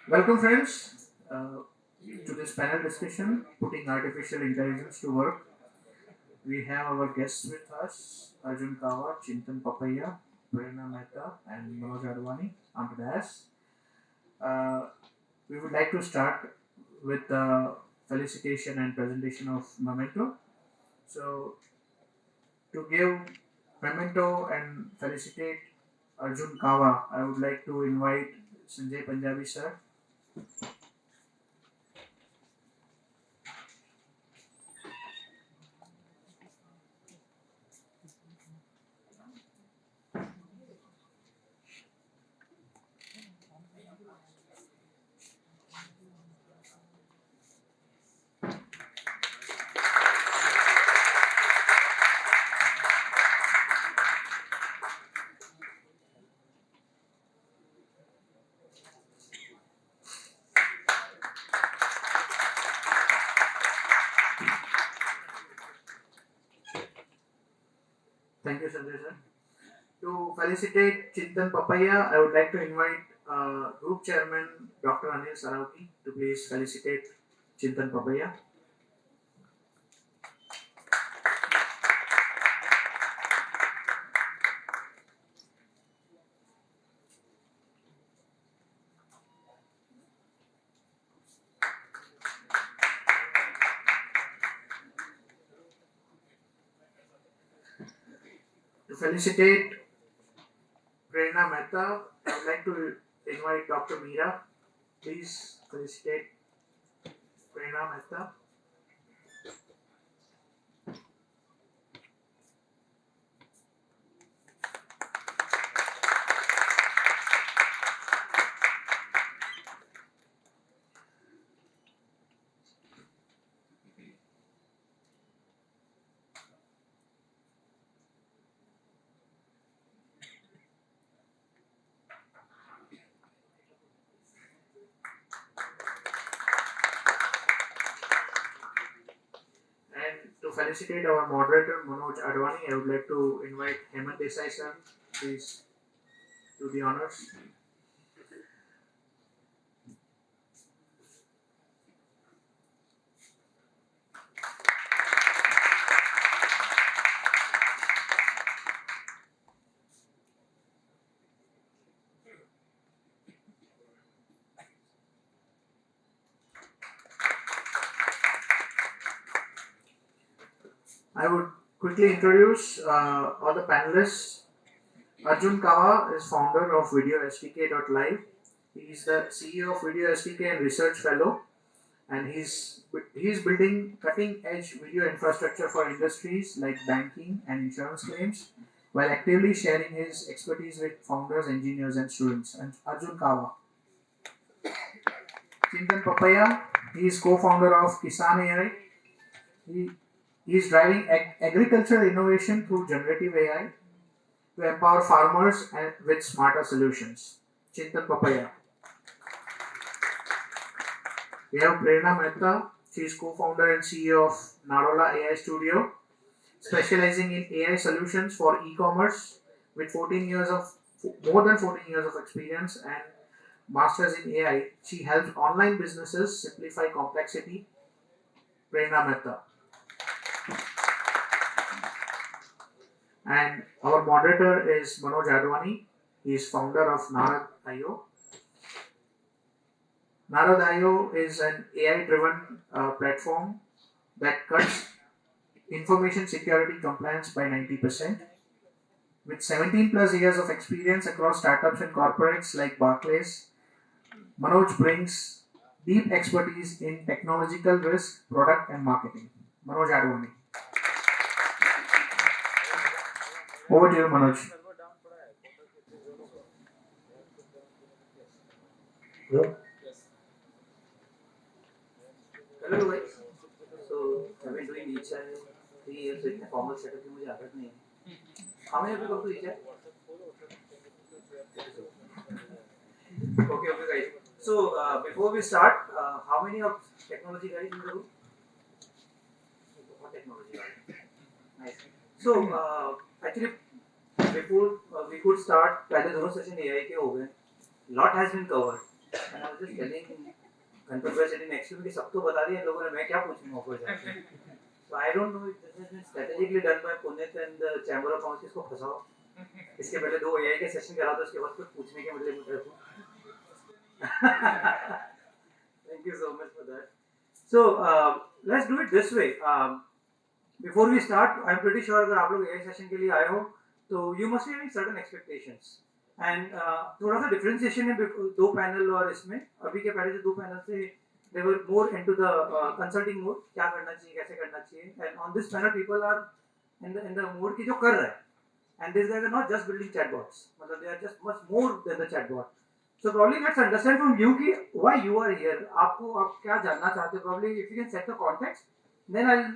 Welcome, friends, to this panel discussion Putting Artificial Intelligence to Work. We have our guests with us Arjun Kawa, Chintan Papaya, Prerna Mehta, and Manoj Advani on the dais. Uh, we would like to start with the felicitation and presentation of Memento. So, to give Memento and felicitate Arjun Kawa, I would like to invite Sanjay Punjabi sir. Thank you, Sanjay sir. To felicitate Chintan Papaya, I would like to invite Group Chairman Dr. Anil Sarauki to please felicitate Chintan Papaya. To felicitate Prerna Mehta, I would like to invite Dr. Meera. Please felicitate Prerna Mehta. And to felicitate our moderator Manoj Advani, I would like to invite Hemant Desai sir. Please do the honors. I would quickly introduce all the panelists. Arjun Kawa is founder of Video SDK.live. He is the CEO of Video SDK and Research Fellow, and he's building cutting edge video infrastructure for industries like banking and insurance claims, while actively sharing his expertise with founders, engineers, and students. And Arjun Kawa. Chintan Papaya, he is co-founder of Kisan AI. He, he is driving agricultural innovation through generative AI to empower farmers and with smarter solutions. Chintan Papaya. We have Prerna Mehta. She is co-founder and CEO of Narola AI Studio, specializing in AI solutions for e-commerce with 14 years of more than 14 years of experience and masters in AI. She helps online businesses simplify complexity. Prerna Mehta. And our moderator is Manoj Advani. He is founder of Narad.io. Narad.io is an AI-driven platform that cuts information security compliance by 90%. With 17 plus years of experience across startups and corporates like Barclays, Manoj brings deep expertise in technological risk, product, and marketing. Manoj Advani. Over to you, Manoj. Hello? Hello guys. So I've been doing ECHI 3 years with formal setup की मुझे आदत नहीं है. How many of you go to ECHI? Okay, guys. So before we start, how many of technology guys in the room? What technology guys? Nice. So actually before we could start, पहले दोनों session AI के हो गए. Lot has been covered. And I was just telling Gणपत भाई sitting next to me कि सब तो बता दिया लोगों ने, मैं क्या पूछूंगा ऊपर जाके. So I don't know if this has been strategically done by Puneet and the Chamber of Commerce. इसको फंसाओ. इसके पहले 2 AI के सेशन करा दो, उसके बाद कुछ पूछने के मुझे रखो. Thank you so much for that. So let's do it this way. Before we start, I'm pretty sure अगर आप लोग AI सेशन के लिए आए हो, तो you must be having certain expectations. And थोड़ा सा differentiation है 2 पैनल और इसमें. अभी के पहले जो 2 पैनल थे, they were more into the consulting mode, क्या करना चाहिए, कैसे करना चाहिए. And on this panel, people are in the mode कि जो कर रहे हैं. And these guys are not just building chatbots. मतलब they are just much more than the chatbot. So probably let's understand from you कि why you are here. आप क्या जानना चाहते हो? Probably if you can set the context, then I'll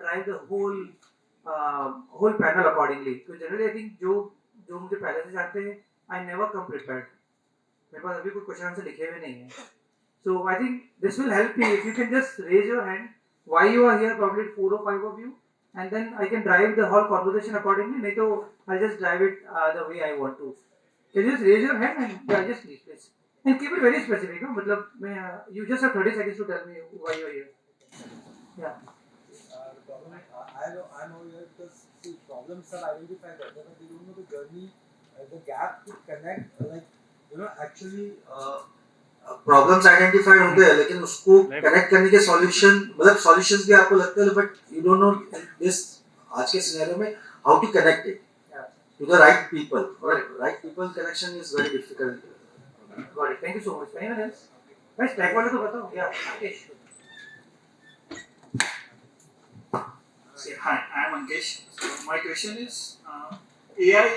drive the whole panel accordingly. So generally I think जो मुझे पहले से जानते हैं, I never come prepared. मेरे पास अभी कोई क्वेश्चन आंसर लिखे हुए नहीं है. So I think this will help me if you can just raise your hand why you are here, probably 4 or 5 of you, and then I can drive the whole conversation accordingly. नहीं तो I'll just drive it the way I want to. Can you just raise your hand and just please and keep it very specific. No? मतलब you just have 30 seconds to tell me why you are here. Yeah. The problem is, I'm over here because see, problems are identified there, but they don't know the journey, the gap to connect, like actually problems identified होते हैं, लेकिन उसको connect करने के solution, मतलब solutions भी आपको लगते हैं, but you don't know this आज के सिनेरियो में how to connect it to the right people. Right people connection is very difficult. Got it. Thank you so much. Anyone else? Guys, tag वाले तो बताओ. Yeah. Ankesh. Say hi, I am Ankesh. So my question is, AI.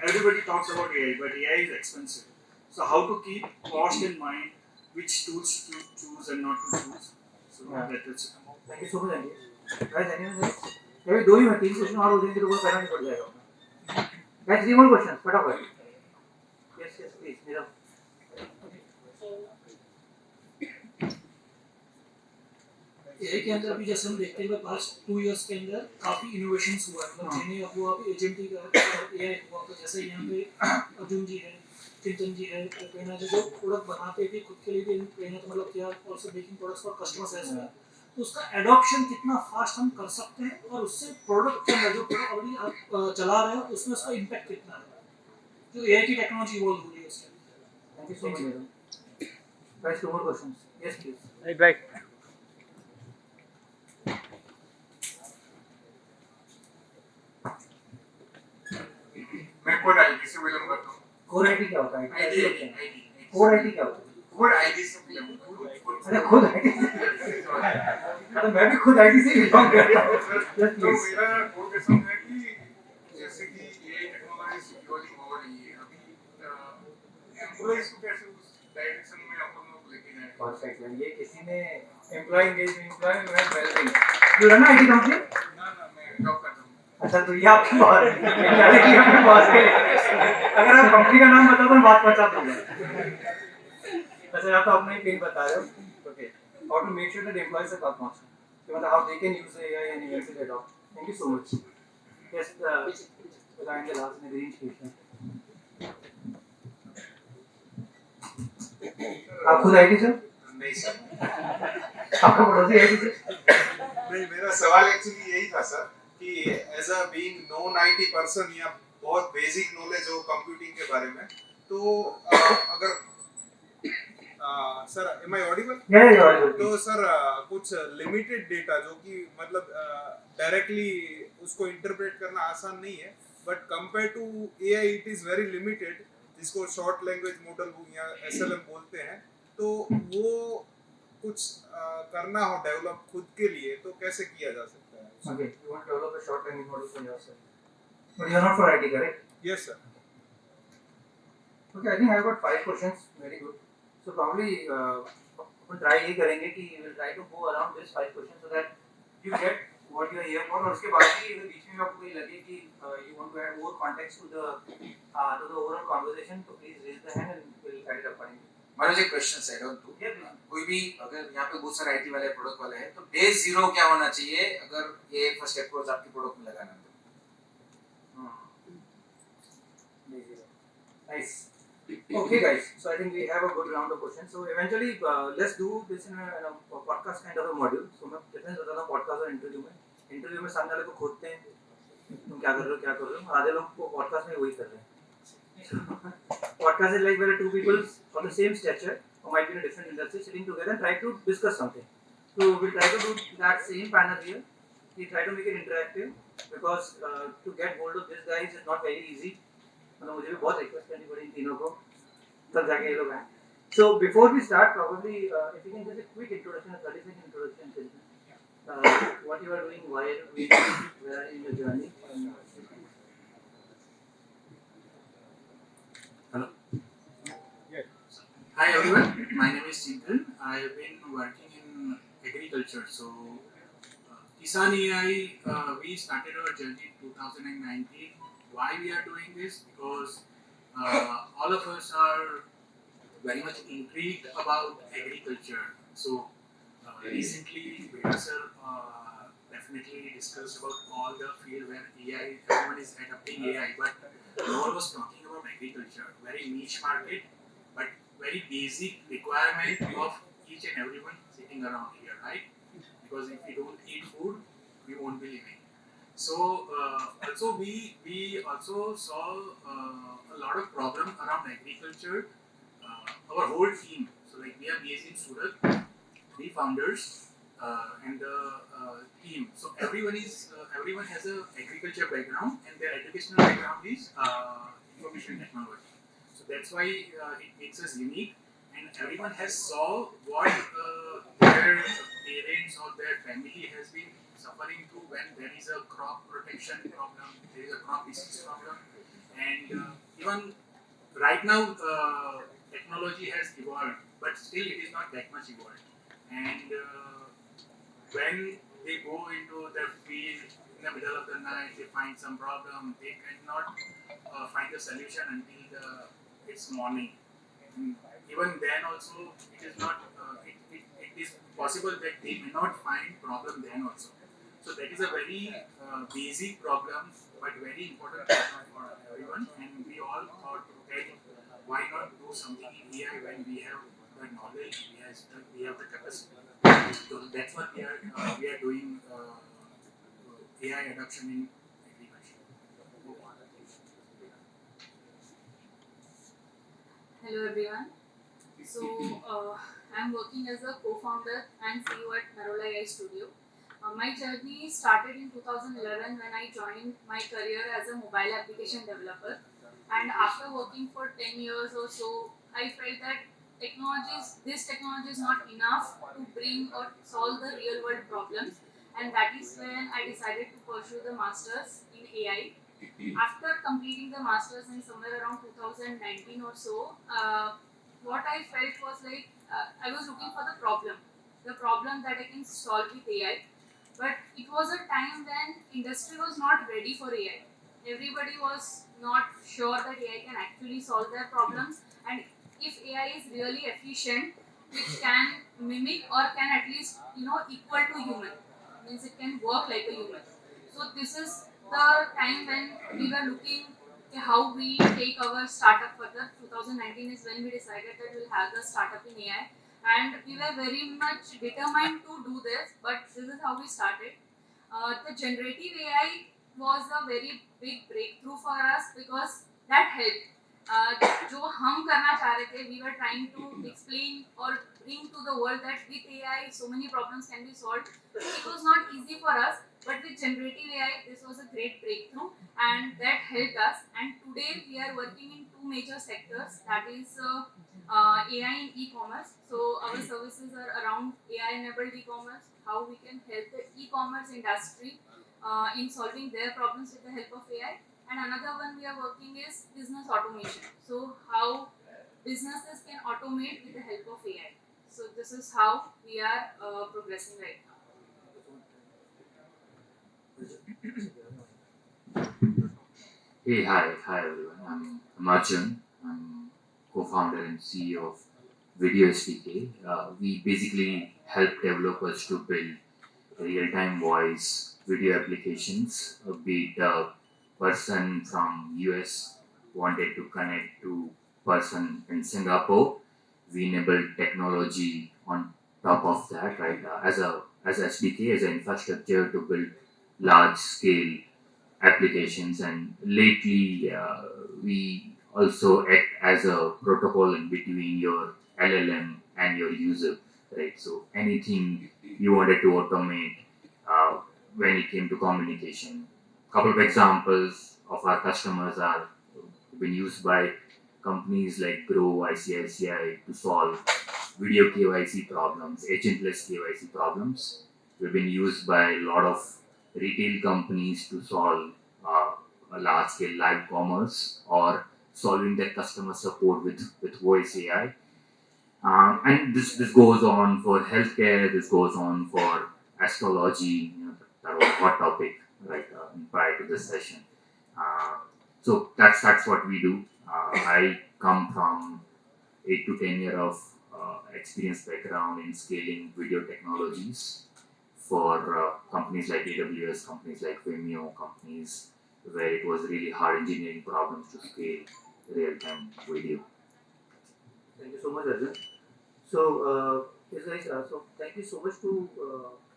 Everybody talks about AI, but AI is expensive. So how to keep cost in mind, which tools to choose and not to choose. So that is. Thank you so much, Ankesh. Guys, anyone else? अभी 2 ही हैं, 3 question और हो जाएंगे तो कोई करना नहीं पड़ जाएगा. Guys, 3 more questions. फटाफट. Yes, please. Nirav. एआई के अंदर भी जैसे हम देखते हैं पास्ट 2 इयर्स के अंदर काफी इनोवेशंस हुआ है. मतलब जिन्हें हुआ एजेंटी का एआई हुआ, तो जैसे यहाँ पे अर्जुन जी है, चिंतन जी है, प्रेरणा जो प्रोडक्ट बनाते थे खुद के लिए भी प्रेरणा तो मतलब किया, also making products for customers as well. तो उसका एडॉप्शन कितना फास्ट हम कर सकते हैं और उससे प्रोडक्ट के अंदर जो प्रोडक्ट ऑलरेडी आप चला रहे हो उसमें उसका इम्पैक्ट कितना है जो एआई की टेक्नोलॉजी इवॉल्व हो रही है उसके. Thank you so much, Nirav. Guys, 2 more questions. Yes, please. Right. मैं कोड आईडी से बिलोंग करता हूँ. कोर आईटी क्या होता है? आईडी कोर आईटी क्या होता है? कोड आईडी से बिलोंग करता हूँ. अरे खुद आईटी से. अरे मैं भी खुद आईटी से बिलोंग करता हूँ. Yes, तो please. मेरा कोड क्वेश्चन है कि जैसे कि ये टेक्नोलॉजी इवॉल्विंग हो रही है, अभी एम्प्लॉइज को कैसे उस डायरेक्शन में अपन लोग लेके जाएं. Perfect. ये किसी ने employee engagement wellbeing. You run IT company? ना मैं जॉब करता हूँ. अच्छा, तो ये आपकी बात है. डायरेक्टली अपने बॉस के लिए. अगर आप कंपनी का नाम बताओ तो मैं बात पहुंचा दूंगा. अच्छा, आप तो अपना ही पेन बता रहे हो. Okay. How to make sure that employees तक बात पहुंचे. कि मतलब how they can use AI and eventually adopt. Thank you so much. Yes, behind the last in the green station. आप खुद आईटी से? नहीं सर. आपका पड़ोसी आईटी से? नहीं, मेरा सवाल एक्चुअली यही था सर कि as a being non IT person या बहुत बेसिक नॉलेज हो कंप्यूटिंग के बारे में, तो अगर सर एम आई ऑडिबल? तो सर कुछ लिमिटेड डेटा जो कि मतलब डायरेक्टली उसको इंटरप्रेट करना आसान नहीं है, but compare to AI it is very limited, जिसको शॉर्ट लैंग्वेज मॉडल या एसएलएम बोलते हैं, तो वो कुछ करना हो डेवलप खुद के लिए तो कैसे किया जा सकता है? Okay, you want to develop a short language model for yourself. But you are not for IT, correct? Yes sir. Okay, I think I have got 5 questions. Very good. So probably upon try ये करेंगे कि we will try to go around this 5 questions so that you get what you are here for. और उसके बाद भी अगर बीच में आपको कहीं लगे कि you want to add more context to the overall conversation, तो please raise the hand and we'll add it accordingly. Manoj, एक question set on to Yeah, please. कोई भी अगर यहाँ पे बहुत सारे आईटी वाले प्रोडक्ट वाले हैं, तो डे 0 क्या होना चाहिए अगर ये फर्स्ट अप्रोच आपके प्रोडक्ट में लगाना है? Nice. Okay, guys. So I think we have a good round of questions. So eventually, let's do this in a podcast kind of a module. So मैं डिफरेंस बताता हूँ podcast और interview में. Interview में सामने वाले को खोदते हैं, तुम क्या कर रहे हो क्या कर रहे हो. आधे लोग को podcast में वही कर रहे हैं. Podcast is like where two people of the same stature or might be in a different industry sitting together and try to discuss something. So we'll try to do that same panel here. We try to make it interactive because to get hold of these guys is not very easy. मतलब मुझे भी बहुत request करनी पड़ी इन तीनों को तब जाके ये लोग आए. So before we start, probably if you can just a quick introduction, a 30-second introduction, what you are doing, why are you doing it, where are you in your journey. Hello. Hi everyone, my name is Chintan. I have been working in agriculture. So, Kisan AI, we started our journey in 2019. Why we are doing this? Because all of us are very much intrigued about agriculture. So, recently, Veda sir definitely discussed about all the field where AI, everyone is adopting AI, but no one was talking about agriculture. Very niche market, but very basic requirement of each and everyone sitting around here, right? Because if we don't eat food, we won't be living. So also we also saw a lot of problem around agriculture. Our whole team, so like we are based in Surat, 3 founders and the team. So everyone has a agriculture background and their educational background is information technology. So that's why it makes us unique. And everyone has saw what their parents or their family has been suffering through when there is a crop protection problem, there is a crop disease problem, and even right now technology has evolved, but still it is not that much evolved. And when they go into the field in the middle of the night, they find some problem, they cannot find the solution until it's morning. And even then also, it is not. It is possible that they may not find problem then also. So that is a very basic problem, but very important problem for everyone. And we all thought that why not do something in AI when we have the knowledge, we have the capacity. So that's what we are doing AI adoption in agriculture. Hello everyone. So I'm working as a co-founder and CEO at Narola AI Studio. My journey started in 2011 when I joined my career as a mobile application developer. And after working for 10 years or so, I felt that this technology is not enough to bring or solve the real world problems. And that is when I decided to pursue the masters in AI. After completing the masters in somewhere around 2019 or so, what I felt was like I was looking for the problem that I can solve with AI. But it was a time when industry was not ready for AI. Everybody was not sure that AI can actually solve their problems, and if AI is really efficient, which can mimic or can at least equal to human, means it can work like a human. So this is the time when we were looking how we take our startup further. 2019 is when we decided that we'll have the startup in AI, and we were very much determined to do this. But this is how we started. The generative AI was a very big breakthrough for us because that helped. जो हम करना चाह रहे थे, we were trying to explain or bring to the world that with AI so many problems can be solved. It was not easy for us, but with generative AI this was a great breakthrough and that helped us. And today we are working in 2 major sectors, that is AI in e-commerce. So our services are around AI enabled e-commerce, how we can help the e-commerce industry in solving their problems with the help of AI. And another one we are working is business automation. So how businesses can automate with the help of AI. So this is how we are progressing right now. Hey, hi everyone. I'm Arjun. I'm co-founder and CEO of Video SDK. We basically help developers to build real-time voice video applications. Be it a person from US wanted to connect to person in Singapore. We enabled technology on top of that, right? As SDK, as an infrastructure to build large scale applications, and lately we also act as a protocol in between your LLM and your user, right? So anything you wanted to automate uh, when it came to communication. Couple of examples of our customers are been used by companies like Grow, ICICI to solve video KYC problems, agentless KYC problems. We've been used by a lot of retail companies to solve a large scale live commerce or solving their customer support with voice AI. And this goes on for healthcare, this goes on for astrology, that was a hot topic right prior to this session. Uh, so that's what we do. I come from 8 to 10 year of experience background in scaling video technologies for companies like AWS, companies like Vimeo, companies where it was really hard engineering problems to scale real-time video. Thank you so much, Arjun. So, yes, guys, so thank you so much to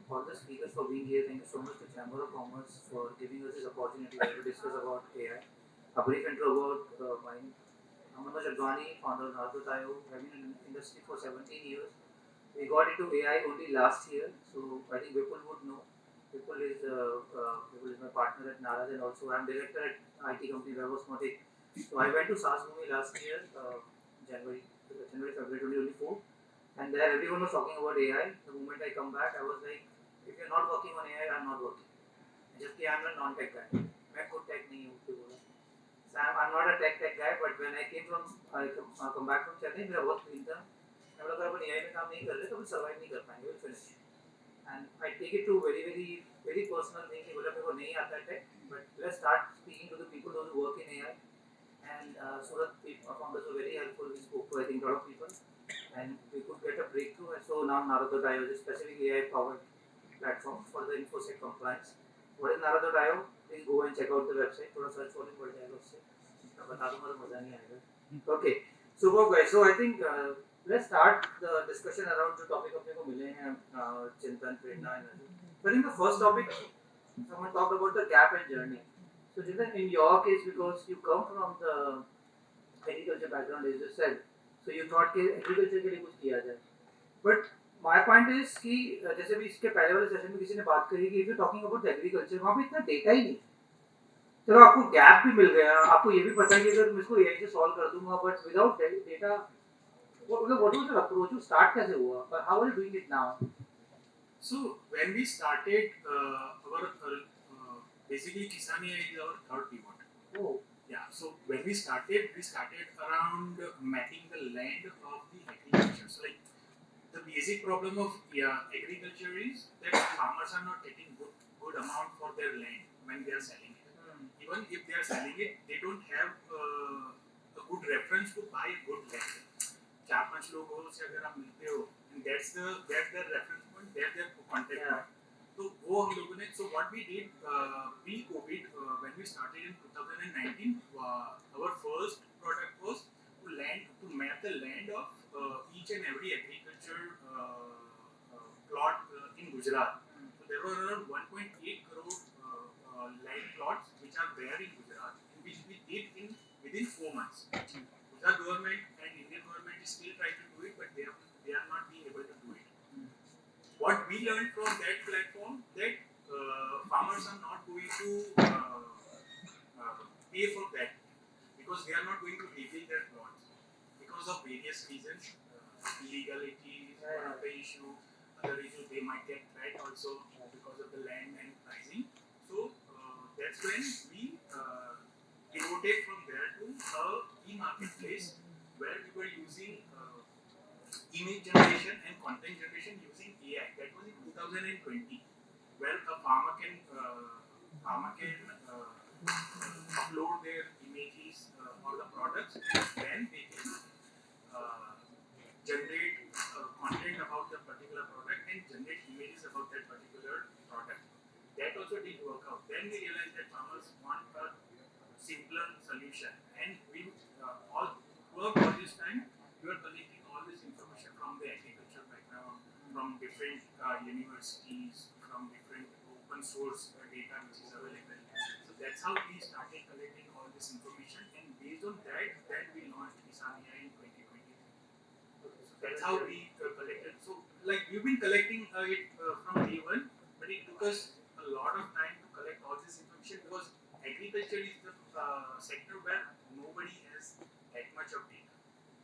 all the speakers for being here. Thank you so much to Chamber of Commerce for giving us this opportunity to discuss about AI. A brief intro about mine. I'm Manoj Advani, founder of Nardo.io. I've been in the industry for 17 years. We got into AI only last year, so I think Vipul would know. Vipul is my partner at Narad, and also I'm director at IT company Vivosmotic. So I went to SaaS Bhumi last year, February 2024, and there everyone was talking about AI. The moment I come back, I was like, if you're not working on AI, I'm not working. Just I'm a non-tech guy. मैं खुद tech नहीं हूँ क्यों बोला? So I'm not a tech guy, but when I come back from Chennai, मेरा बहुत clean था. मैं बोला अगर अपन AI में काम नहीं कर रहे तो अपन survive नहीं कर पाएंगे, we'll finish. And I take it to very personal thing कि बोला मेरे को नहीं आता है tech, but let's start speaking to the people those who work in AI. And Surat founders were very helpful. We spoke to I think a lot of people, and we could get a breakthrough. And so now Narad.io is a specific AI-powered platform for the InfoSec compliance. What is Narad.io? Please go and check out the website. थोड़ा search volume बढ़ जाएगा उससे. मैं बता दूँगा तो मज़ा नहीं आएगा. Okay, so guys, so I think let's start the discussion around जो topic अपने को मिले हैं चिंतन, प्रेरणा, and Arjun. So I think the first topic, someone talked about the gap and journey. So Jintan, in your case, because you come from the agriculture background, as you said, so you thought कि agriculture के लिए कुछ किया जाए. But my point is कि जैसे भी इसके पहले वाले सेशन में किसी ने बात करी कि if you're talking about the agriculture, वहाँ पे इतना डेटा ही नहीं. चलो आपको गैप भी मिल गया, आपको ये भी पता है कि अगर मैं इसको AI से सॉल्व कर दूंगा, but without data, what was your approach? Start कैसे हुआ? How are you doing it now? So when we started our basically Kisani is our third pivot. Oh. Yeah. So when we started around mapping the land of the agriculture. So like the basic problem of agriculture is that farmers are not getting good amount for their land when they are selling it. Even if they are selling it, they don't have a good reference to buy a good land. 4-5 लोगों से अगर आप मिलते हो, and that's their reference point, that's their contact point. So वो हम लोगों ने, so what we did pre-COVID when we started in 2019, our first product was to map the land of each and every agriculture plot in Gujarat. So there were around 1.8 crore land plots which are there in Gujarat, which we did within 4 months. Gujarat government and Indian government is still trying to do it, but they are not being able to do it. What we learned from that platform that farmers are not going to pay for that because they are not going to rebuild their plots because of various reasons, illegality, one of the issue, other issue they might get threat also because of the land and pricing. So that's when we pivoted from there to a e-marketplace where we were using image generation and content generation using AI. That was in 2020, where a farmer can upload their images or the products, and then they can generate content about the particular product and generate images about that particular product. That also did work out. Then we realized that farmers want a simpler solution, and we all worked different universities, from different open source data which is available. So that's how we started collecting all this information, and based on that, we launched Kisan AI in 2023. So that's how we collected. So like we've been collecting it from day one, but it took us a lot of time to collect all this information because agriculture is the sector where nobody has that much of data.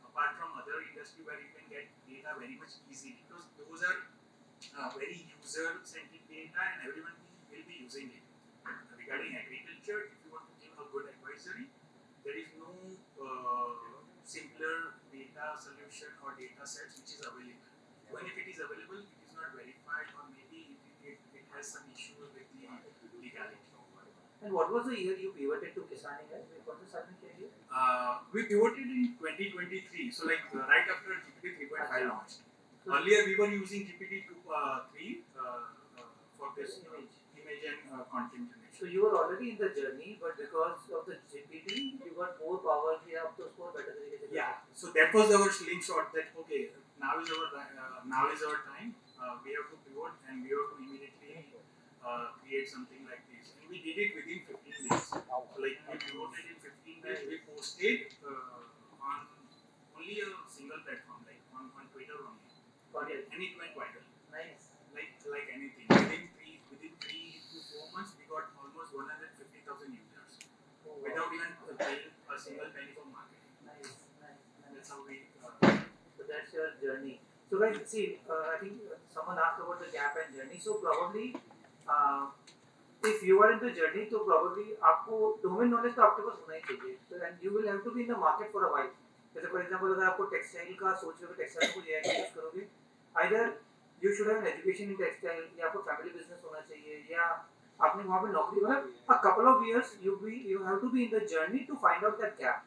Apart from other industry where you can get data very much easily, because those are very user-centric data and everyone will be using it. Regarding agriculture, if you want to give a good advisory, there is no simpler data solution or data sets which is available. Even if it is available, it is not verified, or maybe it has some issue with the legality. And what was the year you pivoted to Kisan AI? What was the year? We pivoted in 2023, so like right after GPT 3.5 launched. Earlier we were using GPT 3 for this image and content generation. So you were already in the journey, but because of the GPT, you got more power. You have to score better than you. Yeah, so that was our slingshot. That okay, now is our time. We have to pivot and we have to immediately create something like this. And we did it within 15 days. Like we pivoted in 15 days. We posted on only a single platform, like on Twitter only. And it went viral. Nice. Like anything. Within 3 to 4 months, we got almost 150,000 users without even paying a single penny for marketing. Nice. That's how we. So that's your journey. So guys, see, I think someone asked about the gap and journey. So probably, if you are in the journey, तो probably आपको domain knowledge तो आपके पास होना ही चाहिए. So and you will have to be in the market for a while. जैसे for example अगर आपको textile का सोच रहे हो textile को AI यूज करोगे, either you should have an education in textile, या आपको family business होना चाहिए, या आपने वहाँ पे नौकरी मतलब a couple of years you have to be in the journey to find out that gap.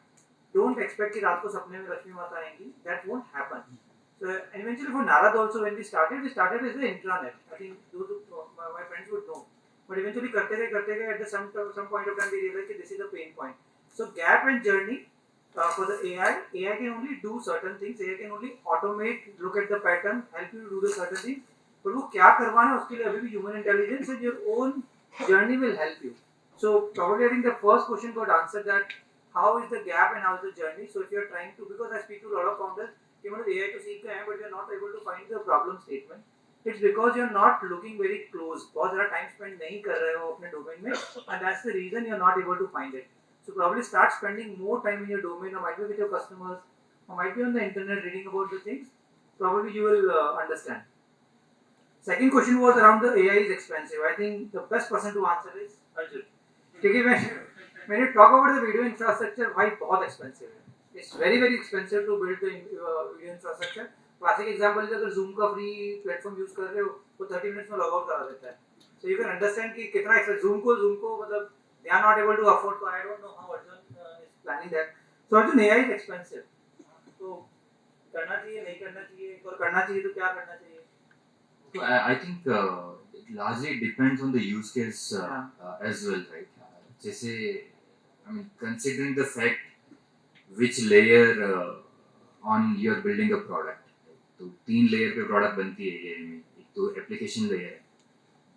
Don't expect कि रात को सपने में लक्ष्मी माता आएंगी. That won't happen. So and eventually for Narad also when we started as the intranet. I think those my friends would know. But eventually करते गए at the some point of time we realized that this is a pain point. So gap and journey for the AI can only do certain things. AI can only automate, look at the pattern, help you do the certain things. But वो क्या करवाना है उसके लिए अभी भी human intelligence and your own journey will help you. So probably I think the first question got answered that how is the gap and how is the journey. So if you are trying to, because I speak to a lot of founders, कि मतलब AI तो सीख गए हैं but you are not able to find the problem statement. It's because you are not looking very close. बहुत ज़्यादा time spend नहीं कर रहे हो अपने domain में, and that's the reason you are not able to find it. So probably start spending more time in your domain, or might be with your customers, or might be on the internet reading about the things. Probably you will understand. Second question was around the AI is expensive. I think the best person to answer is Arjun. ठीक है when you talk about the video infrastructure, भाई बहुत expensive है. It's very expensive to build the video infrastructure. Classic example is अगर Zoom का free platform use कर रहे हो, वो 30 minutes में log out करा देता है. So you can understand कि कितना expensive Zoom को मतलब they are not able to afford. So I don't know how Arjun is planning that. So Arjun, AI is expensive. तो करना चाहिए नहीं करना चाहिए, और करना चाहिए तो क्या करना चाहिए? So I think it largely depends on the use case as well, right? जैसे I mean considering the fact which layer on you're building a product. तो 3 layer पे product बनती है AI में. एक तो application layer है,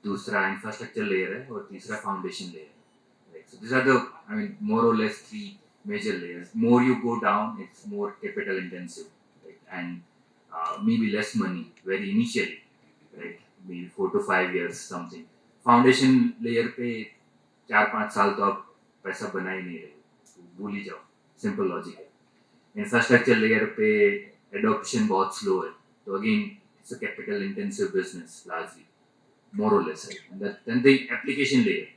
दूसरा infrastructure layer है, और तीसरा foundation layer है. Right? So these are the more or less 3 major layers. More you go down, it's more capital intensive, right? And maybe less money very initially, right? Maybe 4 to 5 years something. Foundation layer पे 4-5 साल तो आप पैसा बना ही नहीं रहे, तो भूल ही जाओ. Simple logic है. Infrastructure layer पे adoption बहुत slow है, तो again it's a capital intensive business largely, more or less, right? And then the application layer,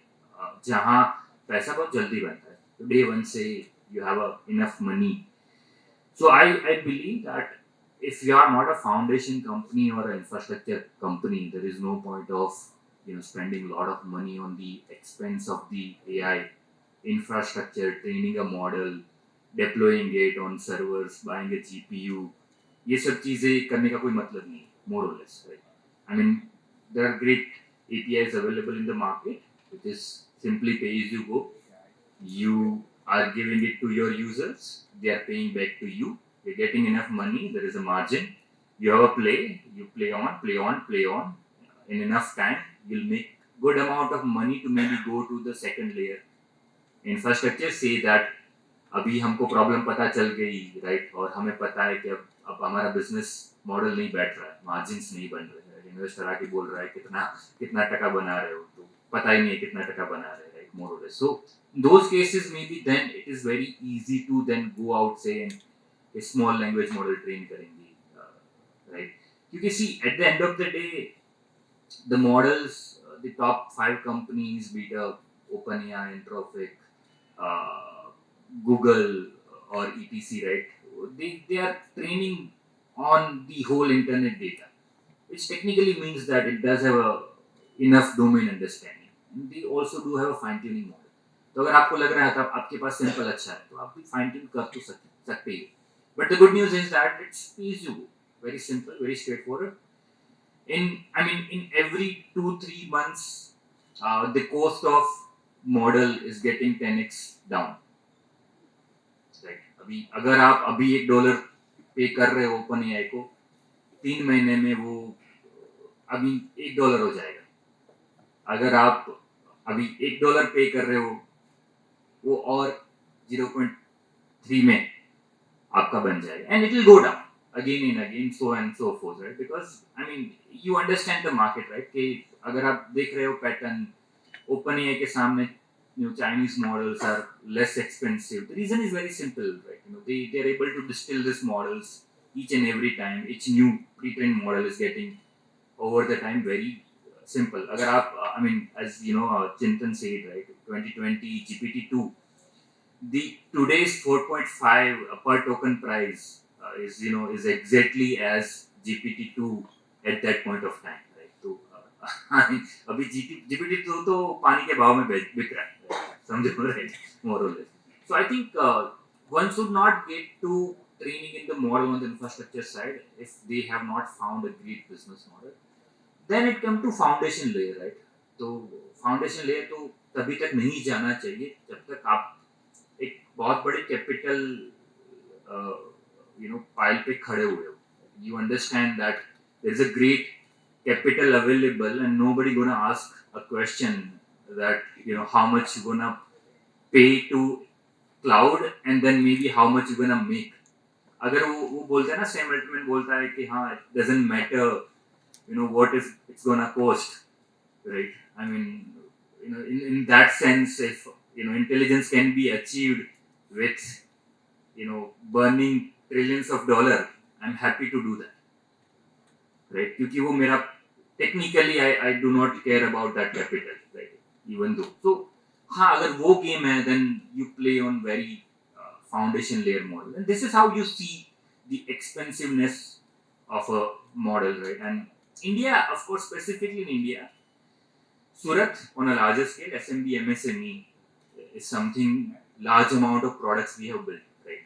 जहाँ पैसा बहुत जल्दी बनता है, तो day one से you have enough money. So I believe that if you are not a foundation company or an infrastructure company, there is no point of spending a lot of money on the expense of the AI infrastructure, training a model, deploying it on servers, buying a GPU. ये सब चीजें करने का कोई मतलब नहीं, more or less, right? I mean, there are great APIs available in the market, which is simply pay as you go. You are giving it to your users, they are paying back to you. You're getting enough money, there is a margin. You have a play, you play on. In enough time, you'll make good amount of money to maybe go to the second layer. Infrastructure say that अभी हमको problem पता चल गई right और हमें पता है कि अब हमारा बिजनेस मॉडल नहीं बैठ रहा है, मार्जिन्स नहीं बन रहे हैं, इन्वेस्टर आके बोल रहा है कितना कितना टका बना रहे हो, तो पता ही नहीं है कितना टका बना रहे हैं, राइट, मोर और less. So those cases maybe then it is very easy to then go out say and a small language model train करेंगे, right, क्योंकि see at the end of the day the models, the top 5 companies, be it OpenAI, Anthropic, Google or etc, right, they are training on the whole internet data, which technically means that it does have a enough domain understanding, and they also do have a fine tuning model. तो अगर आपको लग रहा है कि आपके पास simple अच्छा है तो आप भी फाइन ट्यून कर तो सकते ही, but the good news is that it's easy, very simple, very straightforward. In every 2-3 months the cost of model is getting 10x down, right. अभी अगर आप अभी $1 पे कर रहे हो ओपन एआई को, 3 महीने में वो अभी $1 हो जाएगा. अगर आप अभी $1 पे कर रहे हो वो और 0.3 में आपका बन जाएगा, and it will go down again and again, so and so forth, right, because you understand the market, right, कि अगर आप देख रहे हो पैटर्न, OpenAI के सामने Chinese models are less expensive. The reason is very simple, right, they are able to distill these models each and every time. Each new pre-trained model is getting over the time very simple. अगर आप as Chintan said, right, 2020 GPT-2, the today's 4.5 per token price is exactly as GPT-2 at that point of time, right. तो अभी GPT-2 तो पानी के भाव में बिक रहा है, समझो, right, more or less. So I think one should not get to training in the model on the infrastructure side if they have not found a great business model. Then it comes to foundation layer, right. तो foundation layer तो तभी तक नहीं जाना चाहिए जब तक आप एक बहुत बड़े कैपिटल पाइल पे खड़े हुए हो. You understand that there is a great capital available and nobody gonna ask a question that how much you gonna pay to cloud and then maybe how much you gonna make. अगर वो बोलता है ना, Sam Altman बोलता है कि हाँ, it doesn't matter what is it's gonna cost, right. In that sense, if intelligence can be achieved with burning trillions of dollars, I'm happy to do that, right, क्योंकि वो मेरा technically I do not care about that capital, right, even though. So हाँ, अगर वो game है then you play on very foundation layer model, and this is how you see the expensiveness of a model, right. And India, of course, specifically in India, Surat on a larger scale, SMB, MSME is something, large amount of products we have built, right.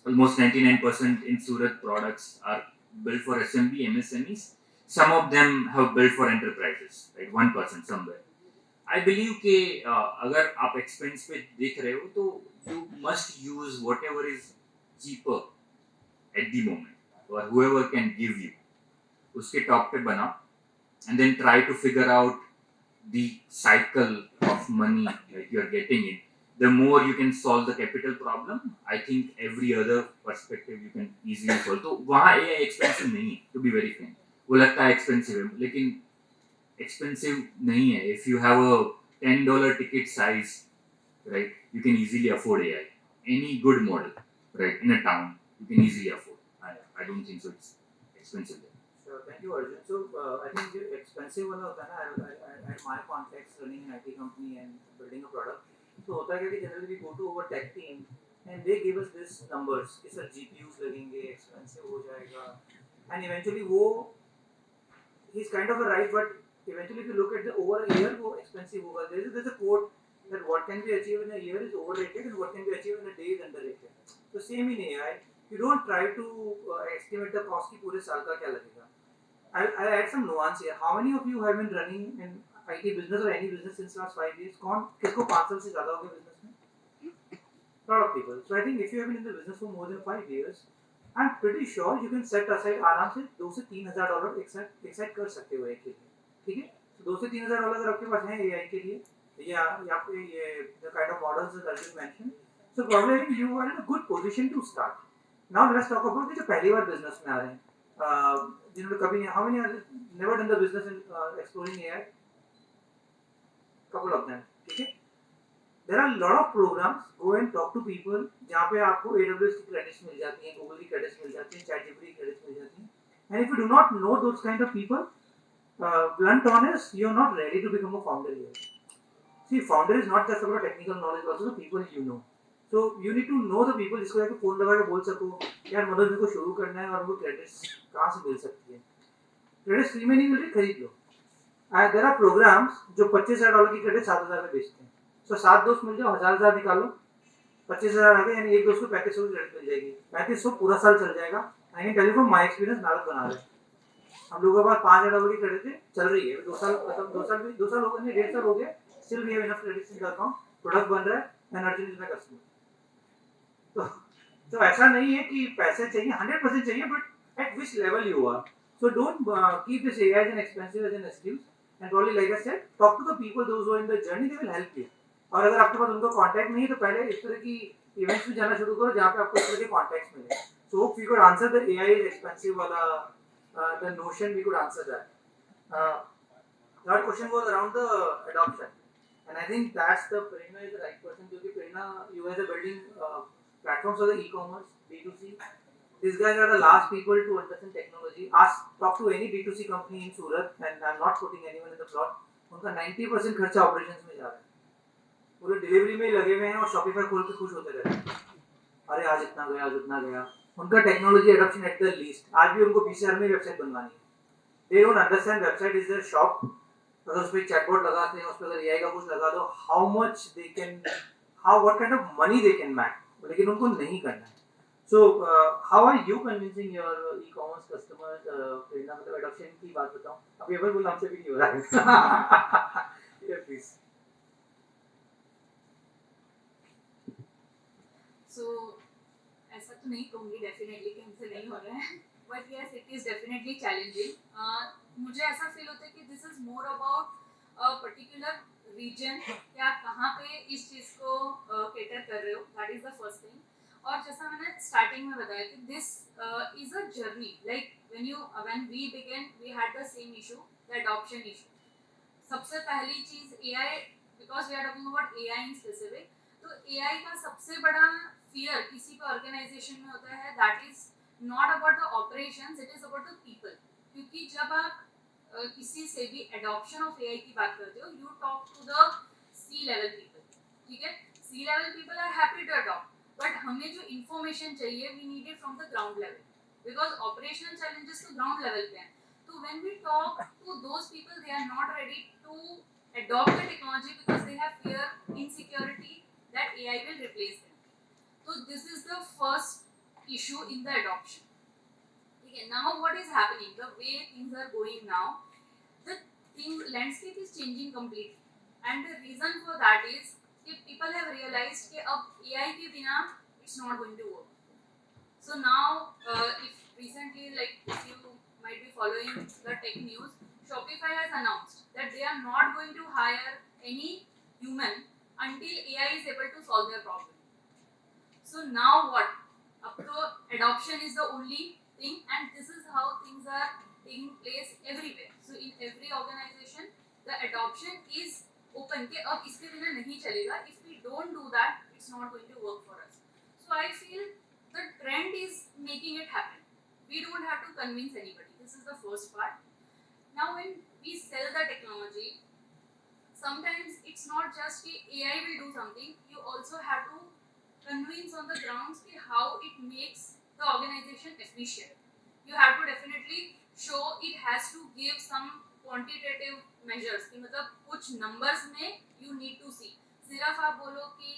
Almost 99% in Surat products are built for SMB, MSMEs. Some of them have built for enterprises, right, 1% somewhere. I believe कि अगर आप expense पे देख रहे हो तो you must use whatever is cheaper at the moment or whoever can give you, उसके top पे बनाओ, and then try to figure out the cycle of money that you are getting in. The more you can solve the capital problem, I think every other perspective you can easily solve. तो वहाँ AI expensive नहीं है, to be very frank. वो लगता है expensive है, लेकिन expensive नहीं है. If you have a $10 ticket size, right, you can easily afford AI. Any good model, right, in a town, you can easily afford. I don't think so it's expensive. Sure, thank you, Arjun. So I think the expensive वाला होता है ना, at my context, running an IT company and building a product, तो होता है कि generally we go to our tech team and they give us this numbers कि sir GPUs लगेंगे, expensive हो जाएगा, and eventually वो he's kind of a right, but eventually if you look at the over a year, वो expensive होगा. There's a quote that what can be achieved in a year is overrated and what can be achieved in a day is underrated. So same in AI, you don't try to estimate the cost कि पूरे साल का क्या लगेगा. I'll add some nuance here. How many of you have been running an IT business or any business since last 5 years? कौन किसको 5 साल से ज़्यादा हो गया business में? Lot of people. So I think if you have been in the business for more than 5 years, I am pretty sure you can set aside आराम से $2 से $3,000 एक साइड कर सकते हो एक के लिए, ठीक है। तो $2 से $3,000 अगर आपके पास है एआई के लिए या पे ये the kind of models that you mention, so probably you are in a good position to start. Now let's talk about जो पहली बार बिजनेस में आ रहे हैं, जिन्होंने कभी how many are never done the business in exploring AI, couple of them, ठीक है। There are lot of programs, go and talk to people जहाँ पे आपको AWS की क्रेडिट्स मिल जाती हैं, गूगल की क्रेडिट्स मिल जाती हैं, ChatGPT की क्रेडिट्स मिल जाती हैं, and if you do not know those kind of people, blunt honest, you are not ready to become a founder yet. See, founder is not just about technical knowledge, also the people you know. So you need to know the people जिसको जाके phone लगा के बोल सको यार मनोज मेरे को शुरू करना है और वो क्रेडिट्स कहाँ से मिल सकती है। क्रेडिट्स फ्री में नहीं मिल रही, खरीद लो। देयर आर प्रोग्राम्स जो $25,000 की क्रेडिट 7,000 में बेचते हैं। सो 7 दोस्त मिल जाओ, 1,000 निकालो, 25,000 आ गए, यानी एक दोस्त को 3500 की क्रेडिट मिल जाएगी। 3500 पूरा साल चल जाएगा। I can tell you from my experience, Narad बना रहे हैं हम लोगों के पास $5,000 की क्रेडिट चल रही है। 2 साल मतलब 2 साल हो गए, 1.5 साल हो गए, still we have enough credits in the account, product बन रहा है and Arjun is my customer. तो ऐसा नहीं है कि पैसे चाहिए, 100% चाहिए, but at which level you are. So don't keep this AI as an expensive as an excuse, and probably like I said, talk to the people those who are in the journey, they will help you. और अगर आपके पास उनका contact नहीं है तो पहले इस तरह की इवेंट्स में जाना शुरू करो जहाँ पे आपको इस तरह के कॉन्टैक्ट्स मिले। So hope we could answer the AI is expensive वाला the notion, we could answer that. Third question was around the adoption, and I think that's the Prerna is the right person, because Prerna, you guys are building platforms for the e-commerce, B2C. These guys are the last people to understand technology. Talk to any B2C company in Surat, and I'm not putting anyone in the plot. उनका 90% खर्चा operations में जा रहा है, पूरे delivery में लगे हुए हैं और शॉपिफाई खोल के खुश होते रहते हैं, अरे आज इतना गया, आज उतना गया। उनका technology adoption at the least, आज भी उनको 20,000 में वेबसाइट बनवानी है। They don't understand website is their shop. अगर उस पर चैटबॉट लगाते हैं, उस पर अगर एआई का कुछ लगा दो, how much they can, how what kind of money they can make, लेकिन उनको नहीं करना है। So how are you convincing your e commerce customers, Prerna, मतलब एडॉप्शन की बात बताओ। अभी अभी बोल हमसे भी नहीं हो रहा है। प्लीज। So ऐसा तो नहीं कहूँगी डेफिनेटली कि हमसे नहीं हो रहा है, but yes it is definitely challenging. मुझे ऐसा फील होता है कि this is more about a particular reason, कि आप कहाँ पे इस चीज़ को केटर कर रहे हो, that is the first thing. और जैसा मैंने स्टार्टिंग में बताया कि this is a journey, like when we began we had the same issue, the adoption issue. सबसे पहली चीज़ AI, because we are talking about AI in specific, तो एआई का सबसे बड़ा फियर किसी भी ऑर्गेनाइजेशन में होता है, that is not about the operations, it is about the people. क्योंकि जब आप किसी से भी एडॉप्शन ऑफ एआई की बात करते हो, you talk to the C level people, ठीक है। C level people are happy to adopt, but हमें जो इन्फॉर्मेशन चाहिए we need it from the ground level, because operational challenges तो ग्राउंड लेवल पे हैं। तो when we talk to those people, they are not ready to adopt the technology because they have fear, insecurity that AI will replace them. So this is the first issue in the adoption. Okay, now what is happening? The way things are going now, the landscape is changing completely, and the reason for that is that people have realized that अब AI के बिना it's not going to work. So now, if recently, like if you might be following the tech news, Shopify has announced that they are not going to hire any human until AI is able to solve their problem. So now what? Up to adoption is the only thing, and this is how things are taking place everywhere. So in every organization, the adoption is open. कि अब इसके बिना नहीं चलेगा. If we don't do that, it's not going to work for us. So I feel the trend is making it happen. We don't have to convince anybody. This is the first part. Now when we sell the technology, sometimes it's not just that AI will do something, you also have to convince on the grounds how it makes the organization efficient. You have to definitely show it has to give some quantitative measures, कि मतलब कुछ numbers में you need to see. सिर्फ आप बोलो कि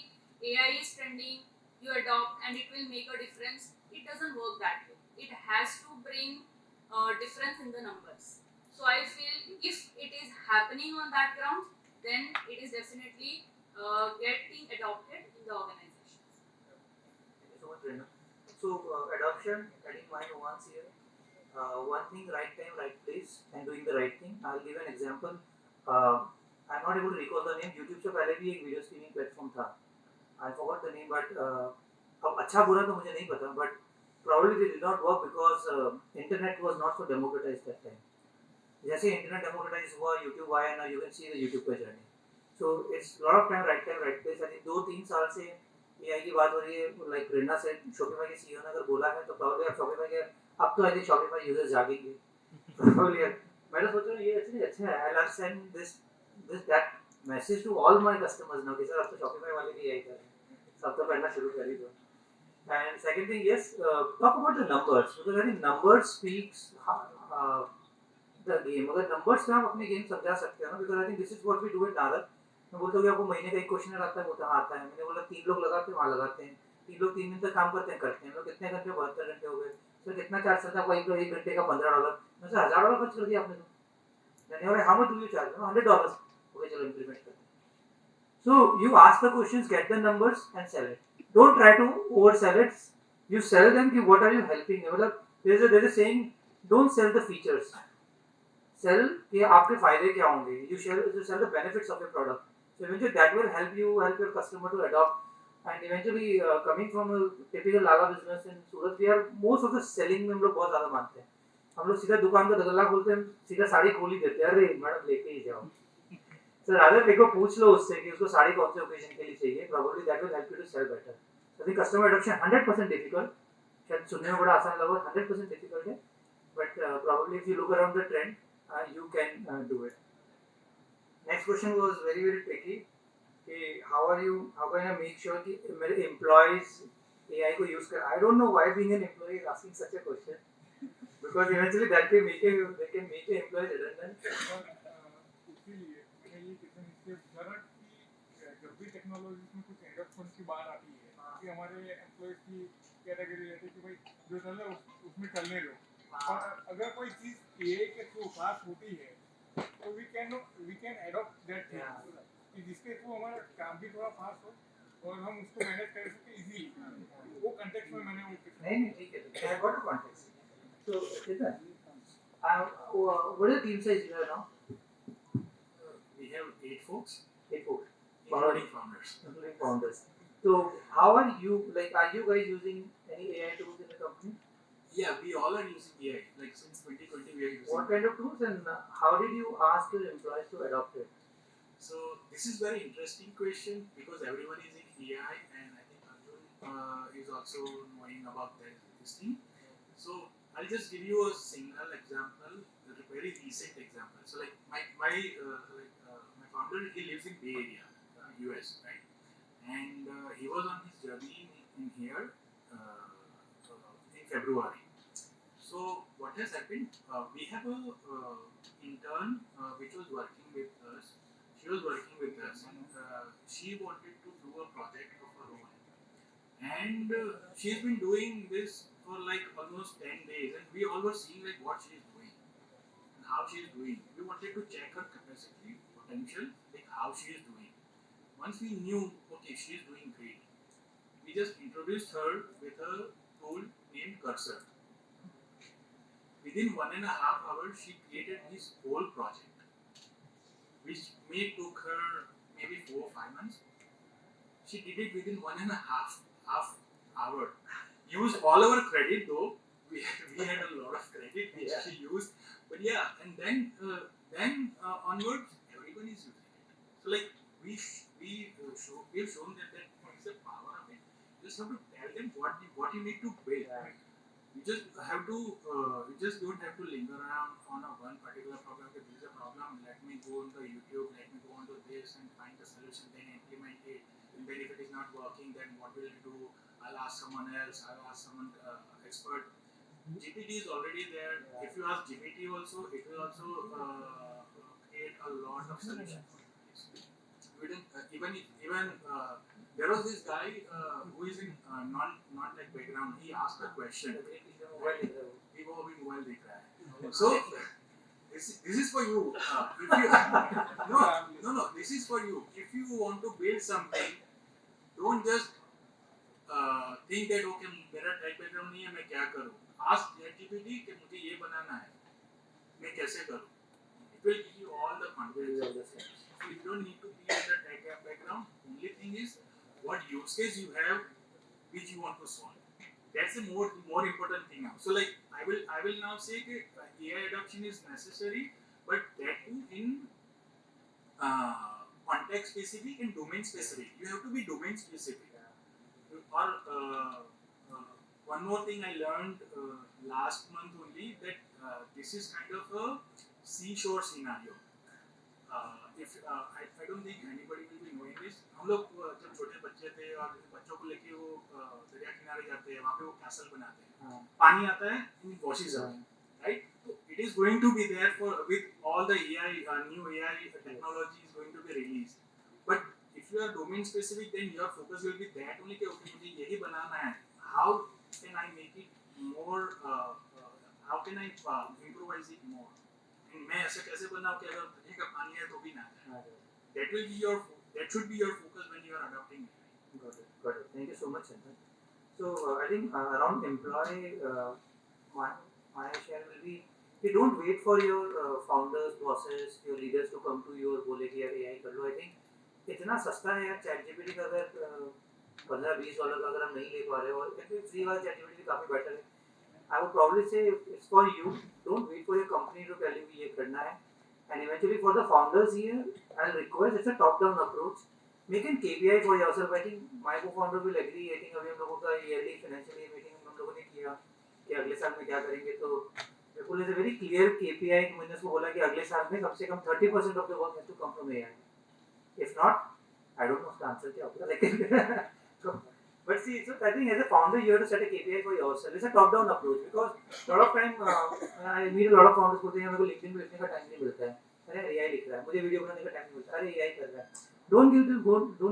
AI is trending, you adopt and it will make a difference, it doesn't work that way. It has to bring difference in the numbers. So I feel if it is happening on that ground, then it is definitely getting adopted in the organizations. Thank you so much, Prerna. Adoption, adding my nuance here. One thing, right time, right place, and doing the right thing. I'll give an example. I'm not able to recall the name. YouTube से पहले भी एक video streaming platform था. I forgot the name, but अब अच्छा बुरा तो मुझे नहीं पता, but probably they did not work because internet was not so democratized that time. जैसे इंटरनेट डेमोक्रेटाइज हुआ, यूट्यूब आया ना, you can see the YouTube का जर्नी. So it's lot of time, right place. I think 2-3 साल से AI की बात हो रही है. लाइक प्रेरणा से शॉपिफाई के सीईओ ने अगर बोला है तो प्रॉब्ली आप शॉपिफाई के अब तो आई थिंक शॉपिफाई यूजर्स जागेंगे. प्रॉब्ली मैं तो सोच रहा हूँ ये एक्चुअली अच्छा है. I like send this that message to all my customers now कि सर अब तो शॉपिफाई वाले भी एआई कर रहे हैं, सब तो करना शुरू कर ही दो. And second thing, yes, talk about the numbers because I think numbers speaks the game. अगर numbers से आप अपने गेम समझा सकते हो ना, because I think this is what we do at Narak. मैं बोलता हूँ कि आपको महीने का एक क्वेश्चन आता है, बोलता आता है. मैंने बोला 3 लोग लगाते हैं, वहाँ लगाते हैं. 3 लोग 3 दिन तक काम करते हैं. लोग कितने घंटे, 72 घंटे हो गए. सर कितना चार्ज करता है कोई, 1 घंटे का $15. मैं सर $1000 खर्च कर दिया आपने तो. मैंने बोला how much do you charge? $100. Okay चलो इंप्लीमेंट करते हैं. So you ask the questions, get the numbers and sell it. Don't try to oversell it. You sell them कि what are you helping? मतलब there's a saying, don't sell the features. Sell कि आपके फायदे क्या होंगे. You sell the benefits of your product. So eventually that will help your customer to adopt. And eventually coming from a typical Lala business in Surat, we are most of the selling में हम लोग बहुत ज़्यादा मानते हैं. हम लोग सीधा दुकान का दगला खोलते हैं, सीधा साड़ी खोल ही देते हैं. अरे मैडम लेके ही जाओ. सर रादर देखो पूछ लो उससे कि उसको साड़ी कौन से ओकेजन के लिए चाहिए. Probably that will help you to sell better. I think customer adoption 100% difficult. शायद सुनने में बड़ा आसान लगा, 100% डिफिकल्ट है, but probably if you look around the trend you can do it. Next question was very very tricky कि how can I make sure कि मेरे एम्प्लॉइज एआई को यूज कर. I don't know why being an employ is asking such a question because eventually that can make employees redundant. जब भी technology में कुछ adoption की बात आती है कि हमारे एम्प्लॉयज की कैटेगरी रहती है कि भाई जो चल रहा है उसमें चलने दो. और अगर कोई चीज़ एआई के थ्रू पास होती है तो वी कैन एडॉप्ट दैट कि जिसके थ्रू हमारा काम भी थोड़ा फास्ट हो और हम उसको मैनेज कर सके इजीली. वो कॉन्टेक्स्ट में मैंने नहीं ठीक है. I got a context. So कितना what is the team size you have now? We have 8 folks, Including including founders. So how are you, like, are you guys using any AI tools in the company? Yeah, we all are using AI. Like since 2020, we are using. What kind of tools, and how did you ask your employees to adopt it? So this is very interesting question because everyone is in AI, and I think Arjun is also knowing about this thing. So I'll just give you a single example, a very recent example. So like my founder, he lives in Bay Area, US, right? And he was on his journey in here in February. So what has happened? We have a intern which was working with us. She was working with us, and she wanted to do a project of her own. And she's been doing this for like almost 10 days, and we all were seeing like what she is doing and how she is doing. We wanted to check her capacity, potential, like how she is doing. Once we knew, okay, she is doing great, we just introduced her with a tool named Cursor. Within 1.5 hours, she created this whole project, which may took her maybe 4 or 5 months. She did it within 1.5 hour. Used all our credit though. We had a lot of credit which she used, but yeah, and then onwards, everyone is using it. So like we have shown them that what is the power of it. You just have to tell them what you need to build. You just have to you just don't have to linger around on one particular problem. Okay, this is a problem. Let me go on the YouTube. Let me go on to this and find the solution. Then implement it. And then if it is not working, then what will you do? I'll ask someone else. I'll ask someone expert. GPT is already there. If you ask GPT also, it will also create a lot of solutions. Even there was this guy who is in non-tech background. He asked a question. So this is for you. If you no, this is for you. If you want to build something, don't just think that okay मेरा tech background नहीं है मैं क्या करूँ ask ChatGPT कि मुझे ये बनाना है मैं कैसे करूँ it will give you all the confidence so you don't need to be in the tech background only thing is what use case you have which you want to solve that's the more important thing now so like I will now say that AI adoption is necessary but that too in context specific and domain specific you have to be domain specific or one more thing I learned last month only that this is kind of a seashore scenario if I don't think anybody will be knowing this हम लोग जब छोटे बच्चे थे और बच्चों को लेके वो दरिया किनारे जाते हैं वहाँ पे वो कैसल बनाते हैं पानी आता है इन washes right so it is going to be there for with all the AI new AI technology is going to be released but if you are domain specific then your focus will be that only कि okay मुझे यही बनाना है how can I make it more how can I improvise it more and मैं ऐसे कैसे बनाऊँ कि अगर दरिया का पानी है तो भी ना जाए that should be your focus when you are adopting AI. Got it. Thank you so much, Chintan. So I think around employee, my share will be, you don't wait for your founders, bosses, your leaders to come to you और बोले कि यार AI कर लो. I think इतना सस्ता है यार ChatGPT का अगर $15-20 का अगर हम नहीं ले पा रहे और क्योंकि फ्री वाला ChatGPT काफी बेटर है. I would probably say it's for you. Don't wait for your company to tell you कि ये करना है. And eventually for the founders here, I'll request it's a top-down approach. Make an KPI for yourself. I think my co-founder will agree. I think अभी हम लोगों का yearly financial year meeting हम लोगों ने किया कि अगले साल में क्या करेंगे तो बिल्कुल is a very clear KPI कि मैंने उसको बोला कि अगले साल में कम से कम 30% of the work has to come from AI. If not, I don't know उसका आंसर क्या होगा लेकिन but see, so I think as a founder you have to set a KPI for yourself. It's a top-down approach because a lot of time I meet a lot of founders बोलते हैं मेरे को LinkedIn पे लिखने का time नहीं मिलता है. अरे AI लिख रहा है मुझे वीडियो बनाने का टाइम नहीं मिलता अरे AI कर रहा है don't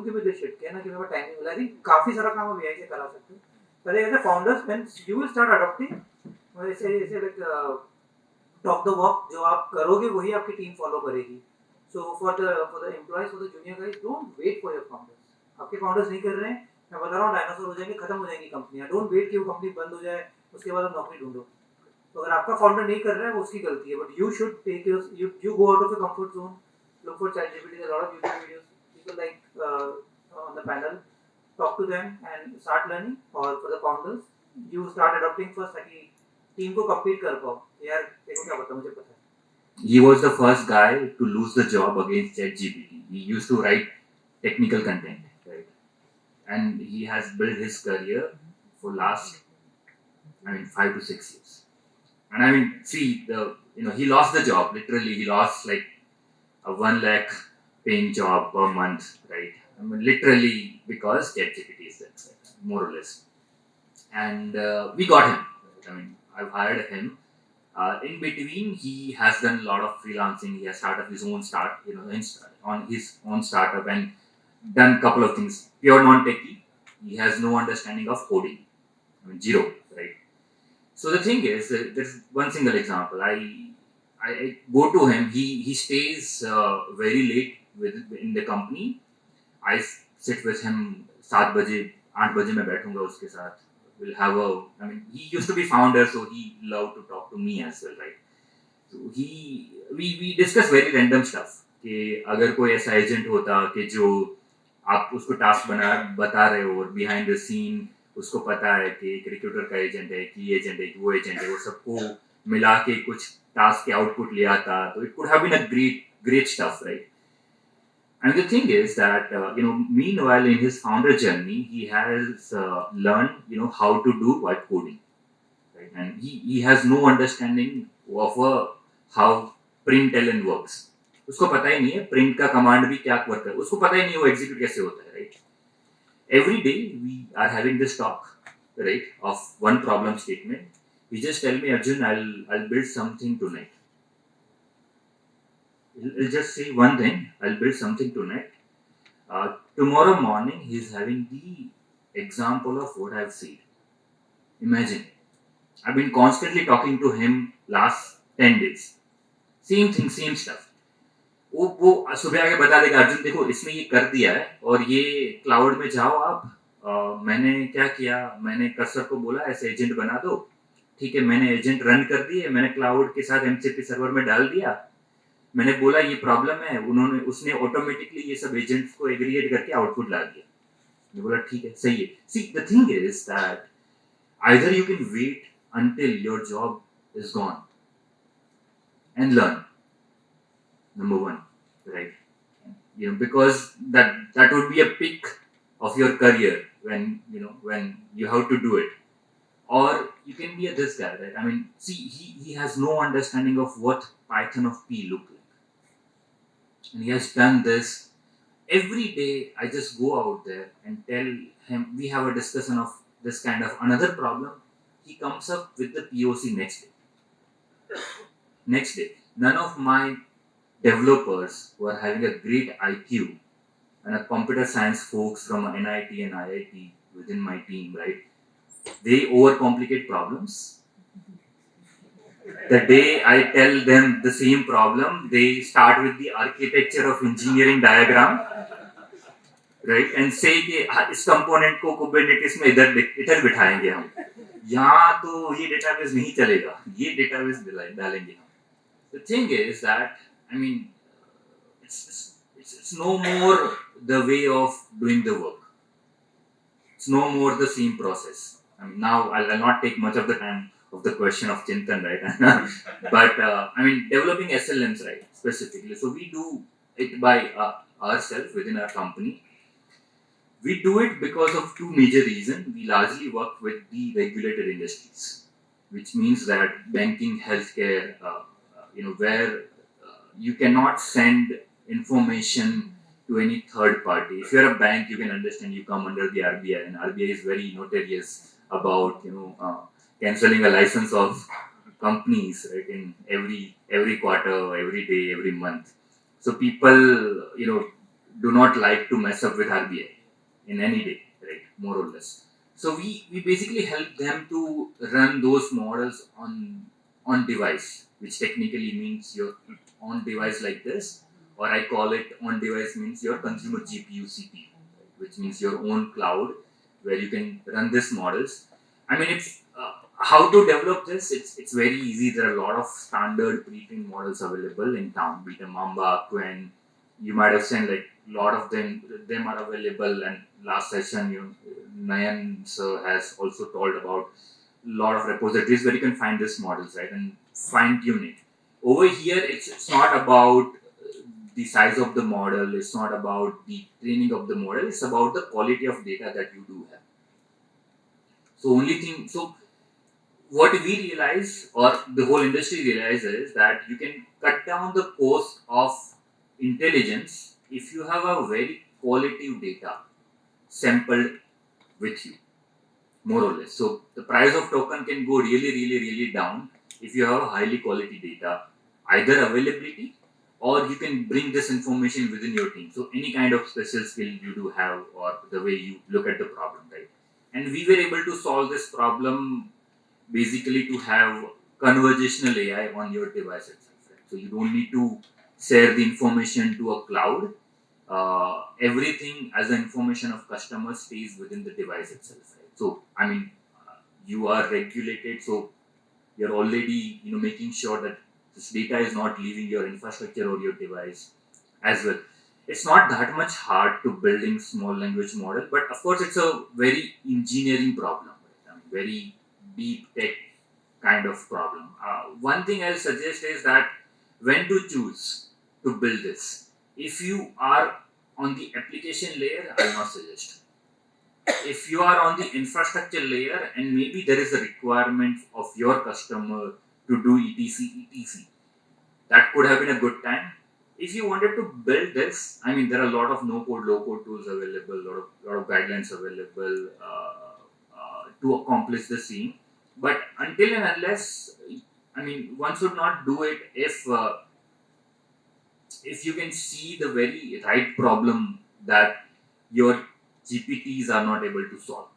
give me this shit कहना कि मेरे को टाइम नहीं मिला. I think काफी सारा काम आप AI से करा सकते हो. But as a founders when you will start adopting ऐसे like talk the walk जो आप करोगे वही आपकी टीम फॉलो करेगी. So for the employees for the junior guys don't wait for your founders. आपके founders नहीं कर रहे हैं मैं बता रहा हूँ डायनासोर हो जाएंगे खत्म हो जाएंगी कंपनियां. डोंट वेट कि वो कंपनी बंद हो जाए उसके बाद आप नौकरी ढूंढो. तो अगर आपका फाउंडर नहीं कर रहा है वो उसकी गलती है but you should take you go out of your comfort zone. Look for ChatGPT. There are a lot of YouTube videos. People like on the panel talk to them and start learning. or for the founders you start adopting first ताकि team को compete कर पाओ. यार देखो क्या पता मुझे पता है. He was the first guy to lose the job against ChatGPT. He used to write technical content, right? And he has built his career for last, 5 to 6 years. And see, he lost the job. Literally, he lost like a 1 lakh paying job per month, right? Literally because ChatGPT is that, more or less. And we got him. I've hired him. In between, he has done a lot of freelancing. He has started his own on his own startup and done a couple of things. Pure non-techie. He has no understanding of coding. Zero, right? So the thing is, there's one single example. I go to him. He stays very late in the company. I sit with him 7 बजे 8 बजे मैं बैठूंगा उसके साथ. We'll have he used to be founder, so he loved to talk to me as well, right? So we discuss very random stuff. कि अगर कोई ऐसा एजेंट होता कि जो आप उसको टास्क बता रहे हो और बिहाइंड द सीन उसको पता है कि एक रिक्रूटर का एजेंट है कि एजेंट है कि वो एजेंट है वो सबको मिला के कुछ टास्क के आउटपुट लिया था तो it could have been a great stuff, right? And the thing is that meanwhile in his founder journey he has learned how to do white coding, right? And he has no understanding of how println works. उसको पता ही नहीं है print का command भी क्या work है उसको पता ही नहीं है वो एग्जीक्यूट कैसे होता है, right? Every day we are having this talk, right, of one problem statement. He just tell me, Arjun, I'll build something tonight. He'll just say one thing, I'll build something tonight. Tomorrow morning he's having the example of what I've said. Imagine. I've been constantly talking to him last 10 days. Same thing, same stuff. वो सुबह आके बता देगा अर्जुन देखो इसने ये कर दिया है और ये क्लाउड में जाओ आप मैंने क्या किया, मैंने कर्सर को बोला ऐसे एजेंट बना दो, ठीक है, मैंने एजेंट रन कर दिए, मैंने क्लाउड के साथ MCP सर्वर में डाल दिया, मैंने बोला ये प्रॉब्लम है, उसने ऑटोमेटिकली ये सब एजेंट्स को एग्रीगेट करके आउटपुट ला दिया। मैंने बोला ठीक है, सही है। See the thing is that either you can wait until your job is gone and learn, number one, right? Because that would be a peak of your career when you have to do it. Or you can be this guy, right? I mean, see, he has no understanding of what Python of P look like, and he has done this every day. I just go out there and tell him, we have a discussion of this kind of another problem. He comes up with the POC next day. None of my developers who are having a great IQ and a computer science folks from NIT and IIT within my team, right? They overcomplicate problems. The day I tell them the same problem, they start with the architecture of engineering diagram, right? And say कि इस component को Kubernetes में इधर बिठाएंगे हम, यहाँ तो ये database नहीं चलेगा, ये database डालेंगे हम. The thing is that, I mean, it's no more the way of doing the work. It's no more the same process. I mean, now I'll not take much of the time of the question of Chintan, right? But I mean, developing SLMs, right, specifically. So we do it by ourselves within our company. We do it because of two major reasons. We largely work with the regulated industries, which means that banking, healthcare, where you cannot send information to any third party. If you're a bank, you can understand you come under the RBI, and RBI is very notorious about cancelling a license of companies, right, in every quarter, every day, every month. So people do not like to mess up with RBI in any day, right, more or less. So we basically help them to run those models on device, which technically means your on device like this, or I call it on device means your consumer GPU CPU, which means your own cloud where you can run these models. I mean, it's how to develop this. It's very easy. There are a lot of standard pre-trained models available in town, be it Mamba, Quen. You might have seen like a lot of them are available. And last session, Nayan sir has also told about a lot of repositories where you can find these models, right, and fine tune it. Over here, it's not about the size of the model. It's not about the training of the model. It's about the quality of data that you do have. So what we realize, or the whole industry realizes, that you can cut down the cost of intelligence if you have a very qualitative data sampled with you, more or less. So the price of token can go really, really, really down if you have a highly quality data, either availability, or you can bring this information within your team. So any kind of special skill you do have, or the way you look at the problem, right? And we were able to solve this problem basically to have conversational AI on your device itself, right? So you don't need to share the information to a cloud. Everything as an information of customer stays within the device itself, right? So I mean, you are regulated, so you're already making sure that this data is not leaving your infrastructure or your device as well. It's not that much hard to building small language model, but of course it's a very engineering problem, right? I mean, very deep tech kind of problem. One thing I'll suggest is that when to choose to build this. If you are on the application layer, I'll not suggest. If you are on the infrastructure layer and maybe there is a requirement of your customer to do etc, that could have been a good time. If you wanted to build this, I mean, there are a lot of no-code, low-code tools available, lot of guidelines available to accomplish the same. But until and unless, I mean, one should not do it if you can see the very right problem that your GPTs are not able to solve,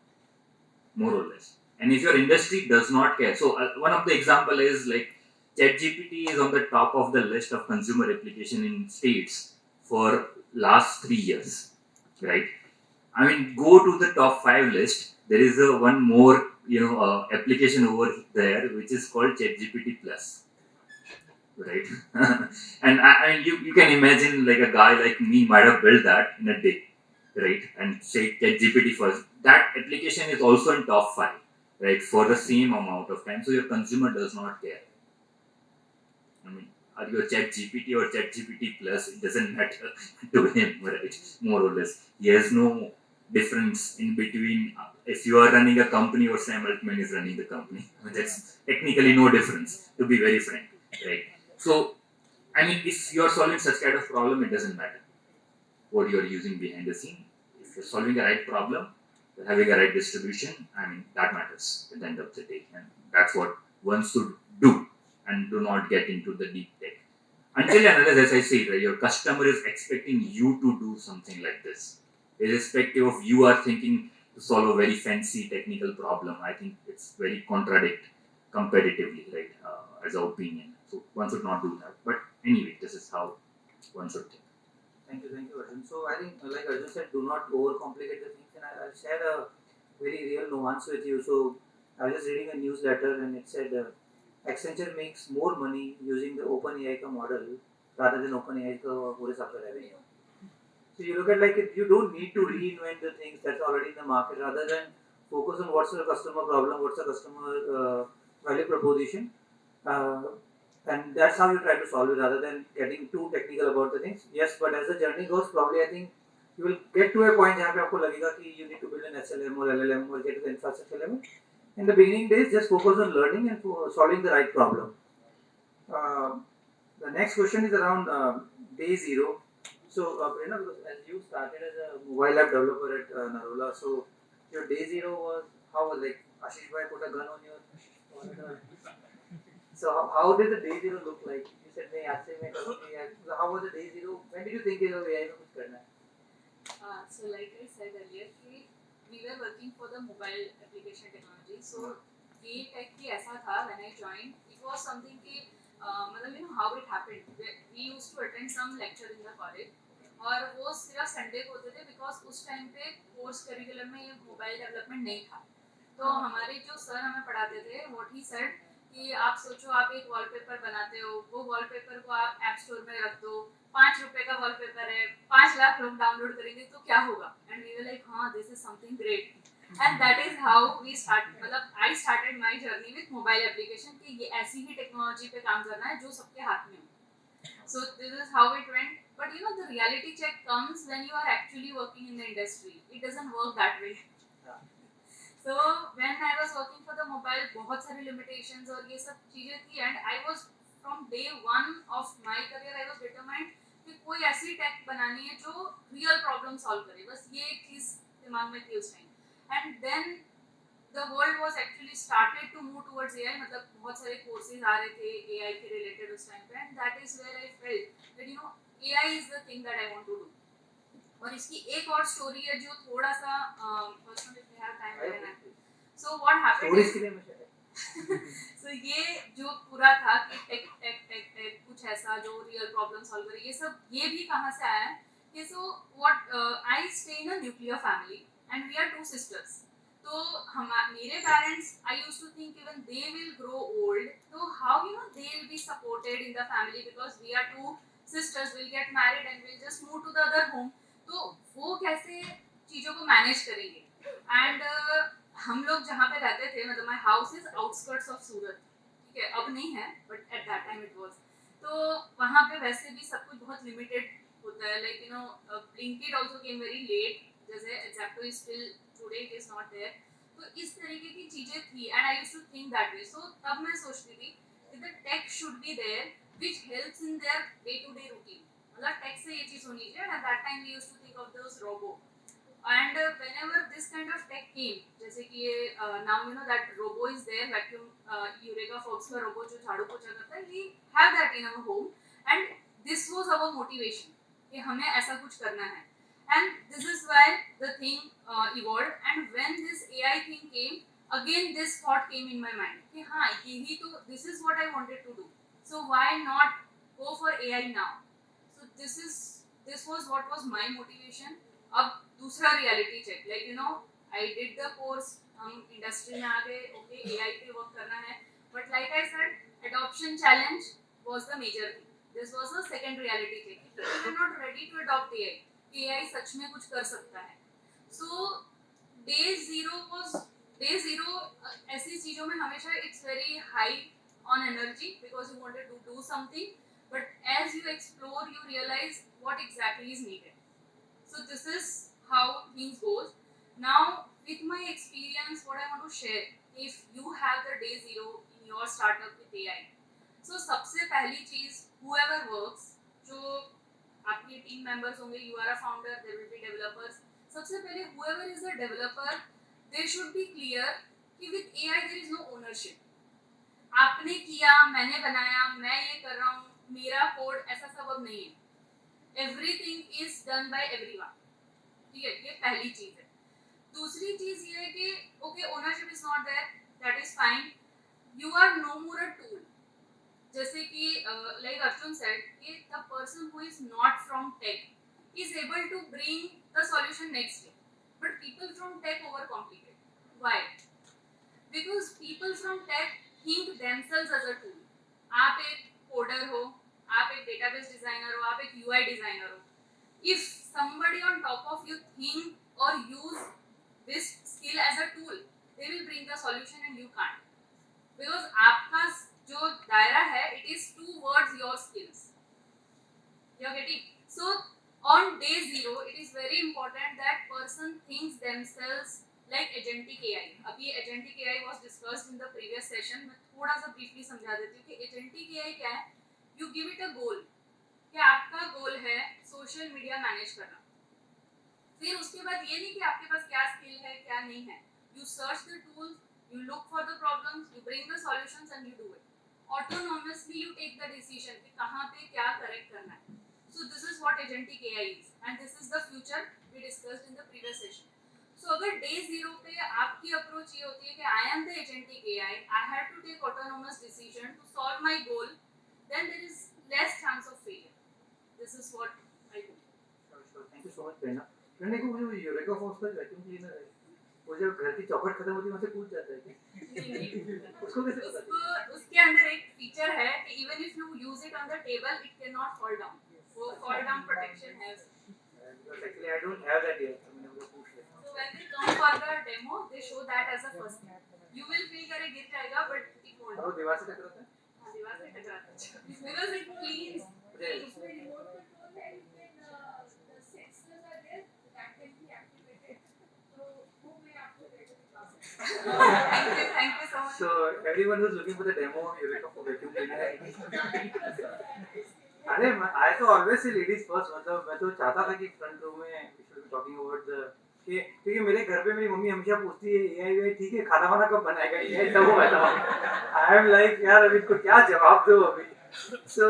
more or less. And if your industry does not care, so one of the example is like ChatGPT is on the top of the list of consumer application in states for last 3 years, right? I mean, go to the top 5 list. There is a one more, application over there which is called ChatGPT Plus, right? And you can imagine like a guy like me might have built that in a day, right? And say ChatGPT first. That application is also in top 5, right? For the same amount of time, so your consumer does not care. I mean, are you a ChatGPT or ChatGPT Plus? It doesn't matter to him, right? More or less, he has no difference in between. If you are running a company or Sam Altman is running the company, I mean, that's technically no difference. To be very frank, right? So, I mean, if you are solving such kind of problem, it doesn't matter what you are using behind the scene. If you're solving a right problem, you're having a right distribution. I mean, that matters at the end of the day, and that's what one should do, and do not get into the deep tech. Until and unless, as I say, right, your customer is expecting you to do something like this, irrespective of you are thinking to solve a very fancy technical problem. I think it's very contradict competitively, right, as an opinion. So one should not do that. But anyway, this is how one should think. Thank you, Arjun. So I think, like Arjun said, do not overcomplicate the things, and I'll share a very real nuance with you. So I was just reading a newsletter, and it said Accenture makes more money using the OpenAI ka model rather than OpenAI ka पूरे सबका revenue. So you look at like you don't need to reinvent the things that's already in the market, rather than focus on what's the customer problem, what's the customer value proposition, and that's how you try to solve it rather than getting too technical about the things. Yes, but as the journey goes, probably I think you will get to a point जहाँ पे आपको लगेगा कि you need to build an SLM or LLM or get to the infrastructure level. In the beginning days, just focus on learning and solving the right problem. The next question is around day zero. So, Prerna, because as you started as a mobile app developer at Narola, so your day zero was how was like Ashish bhai put a gun on your. So how did the day zero look like? You said मैं आज से मैं करूँगी. So how was the day zero? When did you think of AI में कुछ करना है? So like I said earlier, we were working for the mobile application technology. So ये tech की ऐसा था when I joined. It was something कि मतलब you know how it happened. We used to attend some lecture in the college. और वो सिर्फ Sunday को होते थे बिकॉज उस टाइम पे कोर्स करिकुलम में ये मोबाइल डेवलपमेंट नहीं था. तो हमारे जो सर हमें पढ़ाते थे व्हाट ही सेड कि आप सोचो आप एक वॉलपेपर बनाते हो, वो वॉलपेपर को आप ऐप स्टोर में रख दो, 5 रुपए का वॉलपेपर है, 5 लाख लोग डाउनलोड करेंगे तो क्या होगा. एंड वी वर लाइक हाँ this is something great. And that is how we start, मतलब I started my journey with mobile application कि ये ऐसी ही टेक्नोलॉजी पे काम करना है जो सबके हाथ में हो. So this is how it went. But you know the reality check comes when you are actually working in the industry. It doesn't work that way. So when I was working for the mobile, बहुत सारी limitations और ये सब चीजें थी, and I was from day one of my career I was determined कि कोई ऐसी tech बनानी है जो real problem solve करे. बस ये एक चीज दिमाग में थी उस time. And then the world was actually started to move towards AI. मतलब बहुत सारे courses आ रहे थे AI के related उस time पे, and that is where I felt that you know AI is the thing that I want to do. और इसकी एक और story है जो थोड़ा सा personally if we have time we can actually. So what happened? Stories के लिए मुझे. So ये जो पूरा था कि tech कुछ ऐसा जो real problem solve करे, ये सब ये भी कहाँ से आया है कि so what I stay in a nuclear family and we are 2 sisters. तो हम मेरे parents I used to think even they will grow old, तो how you know they will be supported in the family because we are 2 sisters, will get married and will just move to the other home. तो वो कैसे चीज़ों को manage करेंगे. And हम लोग जहाँ पे रहते थे, मतलब my house is outskirts of Surat, ठीक है, अब नहीं है but at that time it was. तो वहाँ पे वैसे भी सब कुछ बहुत लिमिटेड होता है. Like you know Blinkit also came very late, जैसे Zepto is still today it is not there. तो इस तरीके की चीजें थी and I used to think that way. So तब मैं सोचती थी कि the tech should be there which helps in their day to day routine. मतलब टेक से ये चीज होनी चाहिए. At that time we used to think of those robo. And whenever this kind of tech came, जैसे कि ये now you know that robo is there, vacuum Eureka Forbes का रोबो जो झाड़ू पोछा करता है, we have that in our home and this was our motivation कि हमें ऐसा कुछ करना है. And this is why the thing evolved. And when this AI thing came, again this thought came in my mind कि हाँ यही तो, this is what I wanted to do, so why not go for AI now. So this was what was my motivation. अब दूसरा reality check, like you know I did the course, हम industry में आ गए, okay AI पे work करना है, but like I said adoption challenge was the major thing. This was the second reality check. People were not ready to adopt AI. AI सच में कुछ कर सकता है. So day zero ऐसी चीजों में हमेशा it's very high on energy because you wanted to do something, but as you explore you realize what exactly is needed. So this is how things goes. Now with my experience, what I want to share, if you have the day zero in your startup with AI, so सबसे पहली चीज whoever works, जो आपके team members होंगे, you are a founder, there will be developers, सबसे पहले whoever is a developer, they should be clear कि with AI there is no ownership. आपने किया, मैंने बनाया, मैं ये कर रहा हूँ, मेरा कोड, ऐसा सब अब नहीं है. Everything is done by everyone. ठीक है, ये पहली चीज है. दूसरी चीज ये है कि okay, ownership is not there, that is fine. You are no more a tool. जैसे कि like Arjun said, कि the person who is not from tech is able to bring the solution next day, but people from tech overcomplicate. Why? Because people from tech think themselves as a tool. आप एक coder हो, आप एक database designer हो, आप एक UI designer हो. If somebody on top of you think or use this skill as a tool, they will bring the solution and you can't. Because आपका जो दायरा है, it is towards your skills. You are getting? So on day zero, it is very important that person thinks themselves like agentic AI. अभी agentic AI was discussed in the previous session. मैं थोड़ा सा briefly समझा देती हूँ कि agentic AI क्या है. You give it a goal. कि आपका goal है social media manage करना. फिर उसके बाद ये नहीं कि आपके पास क्या skill है, क्या नहीं है. You search the tools, you look for the problems, you bring the solutions and you do it. Autonomously you take the decision कि कहाँ पे क्या correct करना है. So this is what agentic AI is, and this is the future we discussed in the previous session. So अगर day zero पे आपकी approach ये होती है कि I am the agentic AI, I have to take autonomous decision to solve my goal, then there is less chance of failure. This is what I do. Sure. Thank you so much, Prerna. Prerna को वो eureka force का vacuum cleaner है, वो जब घर की चौखट खत्म होती है वहाँ से कूद जाता है क्या? उसको कैसे पता? उसके अंदर एक फीचर है कि even if you use it on the table, it cannot fall down. वो fall down protection है. Actually, I don't have that yet. मैंने वो पूछ लिया. So when they come for the demo, they show that as a first thing. You will feel कि अरे गिर जाएगा, but it won't. और वो दीवार से टकराता है? हाँ, दीवार से टकराता है. Because it cleans. उसमें remote control है, the sensors are there that can be activated. So वो मैं आपको later दिखा सकती हूँ. Thank you so much. So everyone who's looking for the demo of Eureka for vacuum cleaner. अरे I तो always say ladies first. मतलब मैं तो चाहता था कि front row में we should be talking about the कि क्योंकि मेरे घर पे मेरी मम्मी हमेशा पूछती है AI ठीक है, खाना वाना कब बनाएगा AI, तब वो बताओ. I am like यार अभी इसको क्या जवाब दो अभी. So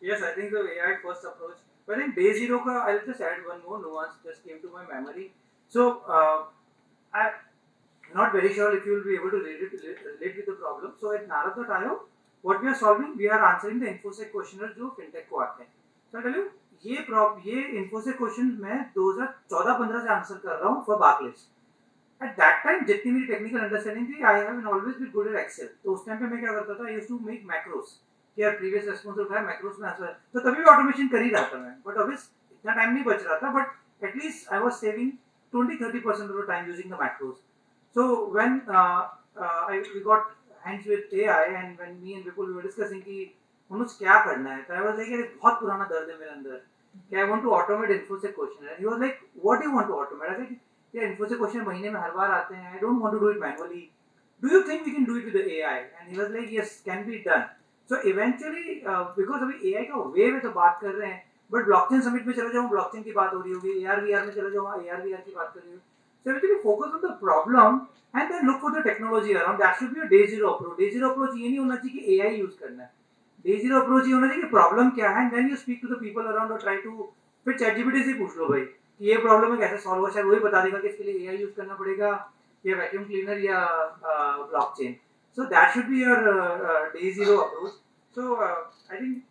yes, I think the AI first approach. But in day zero का I'll just add one more nuance just came to my memory. So I'm not very sure if you will be able to relate with the problem. So at Naratha.io, what we are solving, we are answering the InfoSec questionnaire जो fintech को आते हैं. So I tell you, ये InfoSec question मैं 2014-15 से answer कर रहा हूँ for Barclays. At that time, जितनी मेरी technical understanding थी, I have always been good at Excel. तो उस टाइम पे मैं क्या करता था, I used to make macros. कि यार previous response उठाया macros में आंसर, तो तभी भी automation कर ही रहा था मैं. But obviously इतना time नहीं बच रहा था, but at least I was saving 20-30% of the time using the macros. So when we got hands with AI and when me and Vipul were discussing कि मनोज क्या करना है, तो I was like यार बहुत पुराना दर्द है मेरे अंदर कि I want to automate InfoSec questionnaire. And he was like, what do you want to automate? I said यार InfoSec question महीने में हर बार आते हैं, I don't want to do it manually. Do you think we can do it with the AI? And he was like, yes, can be done. So eventually because अभी AI का wave है तो बात कर रहे हैं, but blockchain summit में चले जाओ blockchain की बात हो रही होगी, AR VR में चले जाओ AR VR की बात कर रही होगी. So eventually focus on the problem and then look for the technology around. That should be a day zero approach. Day zero approach ये नहीं होना चाहिए कि AI use करना है. Day zero approach ये होना चाहिए कि problem क्या है, and then you speak to the people around or try to फिर ChatGPT से पूछ लो भाई कि ये problem है कैसे solve हो, शायद वही बता देगा कि इसके लिए AI use करना पड़ेगा या vacuum cleaner या blockchain. So that should be your day zero approach. So I think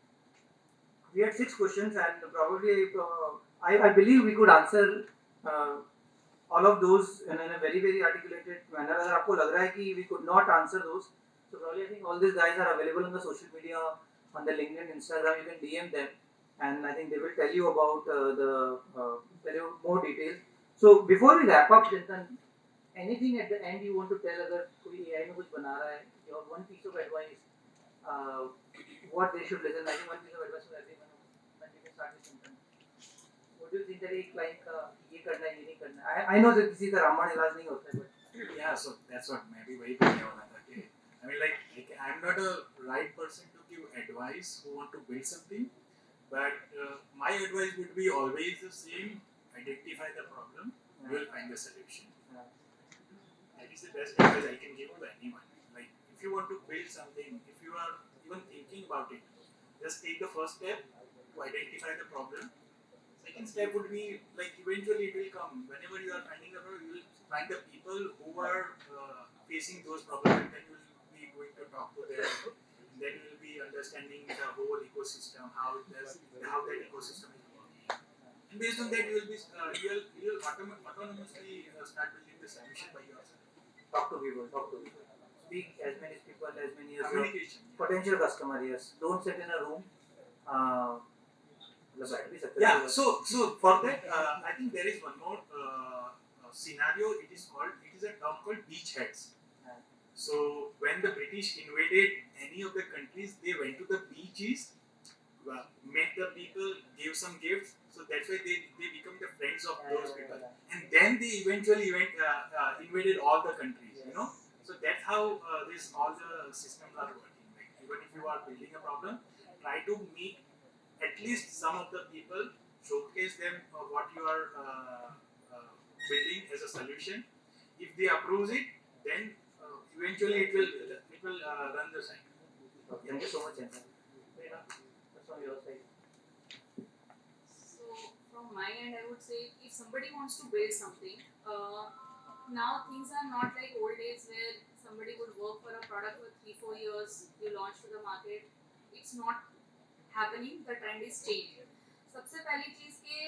we had 6 questions and probably I believe we could answer all of those in a very very articulated manner. अगर आपको लग रहा है कि we could not answer those, so probably I think all these guys are available on the social media, on the LinkedIn, Instagram. You can DM them, and I think they will tell you about tell you more details. So before we wrap up, Chintan, anything at the end you want to tell अगर कोई AI में कुछ बना रहा है, your one piece of advice, what they should listen. I think one piece of advice for everyone when they can start with Chintan. What do you think that एक client का ये करना है ये नहीं करना है? I know that किसी का रामायण इलाज नहीं होता है, but Yeah, so that's what maybe वही बोलने वाला था कि I mean like I'm not a right person to give advice who want to build something, but my advice would be always the same: identify the problem, you will find the solution. That is the best advice I can give to anyone. Like if you want to build something, if you are even thinking about it, just take the first step to identify the problem. Second step would be like eventually it will come. Whenever you are finding the problem, you will find the people who are facing those problems, and then you will be going to talk to them. Then you will be understanding the whole ecosystem, how that ecosystem is working. And based on that, you will be you will autonomously start building the solution by yourself. talk to people, speak as many people as many as your Communication. potential customer. Yes, don't sit in a room. मतलब बैठ भी सकते Yeah, हो। so for that, I think there is one more scenario. It is a term called beachheads. So when the British invaded any of the countries, they went to the beaches, met the people, gave some gifts. So that's why they become the friends of those people, and then they eventually invaded all the countries. You know, so that's how all the systems are working. Like even if you are building a problem, try to meet at least some of the people, showcase them what you are building as a solution. If they approve it, then eventually it will run the site. Thank you so much, Chintan. That's on your side. So from my end, I would say if somebody wants to build something, now things are not like old days where somebody would work for a product for 3-4 years, you launch to the market. It's not happening. The trend is changing. सबसे पहली चीज के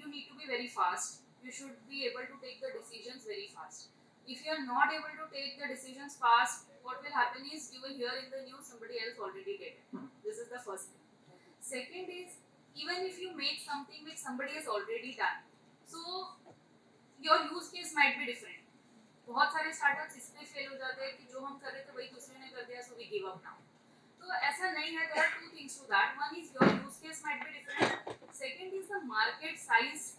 you need to be very fast. You should be able to take the decisions very fast. If you are not able to take the decisions fast, what will happen is you will hear in the news somebody else already did it. This is the first thing. Second is even if you make something which somebody has already done, so your use case might be different. बहुत सारे startups इसलिए fail हो जाते हैं कि जो हम कर रहे थे वही दूसरे ने कर दिया, so we give up now. तो ऐसा नहीं है. There are two things to that. One is your use case might be different. Second is the market size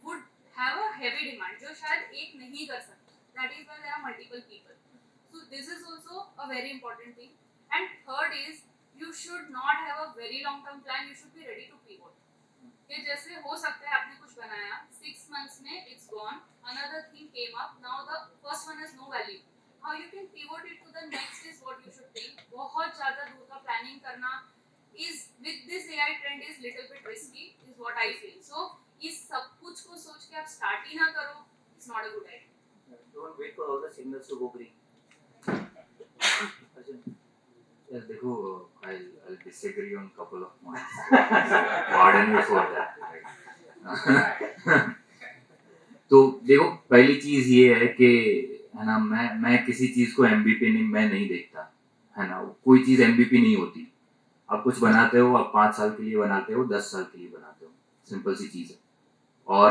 would have a heavy demand जो शायद एक नहीं कर सकता. That is why there are multiple people. So this is also a very important thing. And third is you should not have a very long term plan. You should be ready to pivot. कि जैसे हो सकता है आपने कुछ बनाया 6 months में it's gone, another thing came up, now the first one has no value. How you can pivot it to the next is what you should think. बहुत ज़्यादा दूर का planning करना is with this AI trend is little bit risky is what I feel. So इस सब कुछ को सोच के आप start ही ना करो, it's not a good idea. Don't wait for all the signals to go green. Arjun. Yes, देखो, I'll disagree on couple of points. Pardon me for that. Right? तो देखो, पहली चीज ये है कि है ना, मैं किसी चीज को MVP नहीं देखता, है ना. कोई चीज MVP नहीं होती. आप कुछ बनाते हो, आप 5 साल के लिए बनाते हो, 10 साल के लिए बनाते हो, सिंपल सी चीज है, और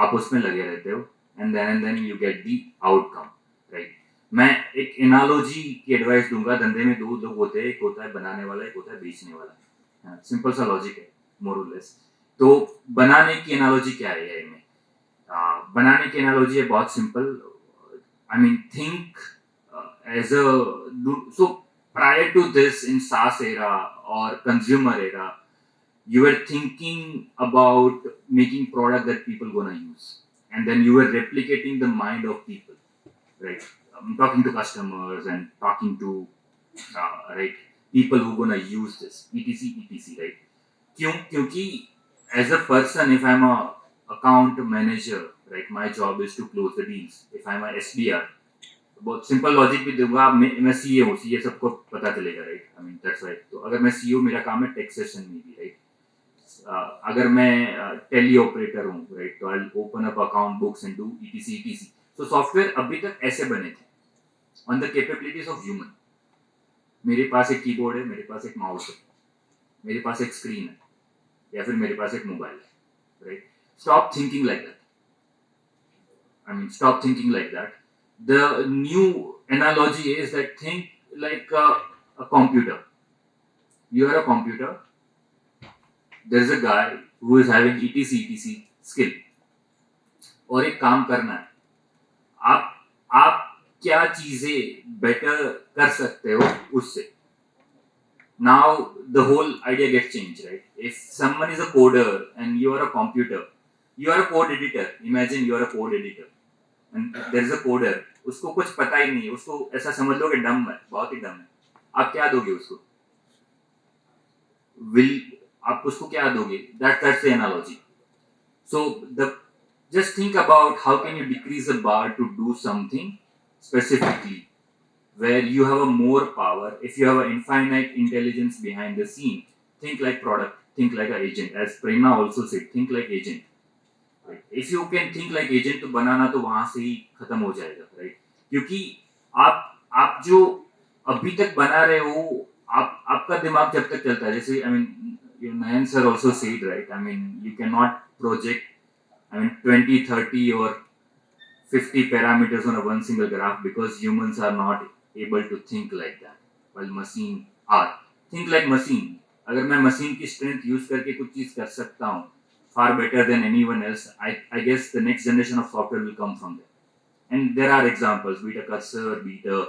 आप उसमें लगे रहते हो, and then you get the outcome, right? मैं एक एनालॉजी की एडवाइस दूंगा. धंधे में 2 लोग होते हैं, एक होता है बनाने वाला, एक होता है बेचने वाला. सिंपल सा लॉजिक है, मोर और लेस. तो बनाने की एनालॉजी क्या है AI में? बनाने की एनालॉजी है बहुत simple. I mean, think as a so prior to this in SaaS era or consumer era, you were thinking about making product that people gonna use, and then you were replicating the mind of people, right? Talking to customers and talking to right people who gonna use this etc, right? क्योंकि as a person, if I'm a account manager, right, my job is to close the deals. If I'm a SDR, बहुत simple logic भी दूंगा. मैं CA हूँ, CA सबको पता चलेगा, right? I mean that's right. तो अगर मैं सीईओ, मेरा काम है टैक्सेशन में भी, राइट? अगर मैं टेली ऑपरेटर हूँ, राइट, तो I open up account books and do etc. तो सॉफ्टवेयर अभी तक ऐसे बने थे on the capabilities of human. मेरे पास एक कीबोर्ड है, मेरे पास एक माउस है, मेरे पास एक स्क्रीन है, या फिर मेरे पास एक मोबाइल है, right. Stop thinking like that. I mean, stop thinking like that. The new analogy is that think like a computer. You are a computer. There is a guy who is having etc skill. और एक काम करना है. आप क्या चीजें better कर सकते हो उससे. Now the whole idea gets changed, right? If someone is a coder and you are a computer, you are a code editor. Imagine you are a code editor. And there is a coder, उसको कुछ पता ही नहीं है, उसको ऐसा समझ लो कि डम है, बहुत ही डम है. आप क्या दोगे उसको? आप उसको क्या दोगे? That's the analogy. So just think about how can you decrease the bar to do something specifically where you have a more power. If you have an infinite intelligence behind the scene, think like product, think like an agent. As Prema also said, think like agent. If you can think like agent, तो बनाना तो वहां से ही खत्म हो जाएगा, right. क्योंकि आप जो अभी तक बना रहे हो, आपका दिमाग जब तक चलता है, जैसे I mean Nayan sir also said, right, I mean you cannot project 20, 30 or 50 parameters on a one single graph because humans are not able to think like that while machine are. Think like machine. अगर मैं machine की strength use करके कुछ चीज कर सकता हूँ far better than anyone else, I guess the next generation of software will come from there. And there are examples, be it a Cursor, be it a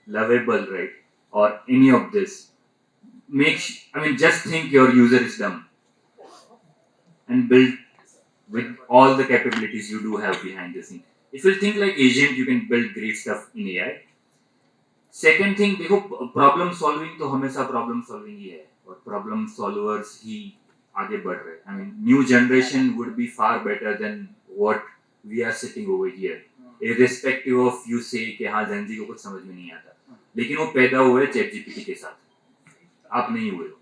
Lovable, right, or any of this. Just think your user is dumb and build with all the capabilities you do have behind the scene. If you think like agent, you can build great stuff in AI. Second thing, देखो problem solving तो हमेशा problem solving ही है और problem solvers ही आगे बढ़ रहे हैं. New generation would be far better than what we are sitting over here, irrespective of you say कि हाँ जेनजी को कुछ समझ में नहीं आता, लेकिन वो पैदा हुए चैट जीपीटी के साथ, आप नहीं हुए हो.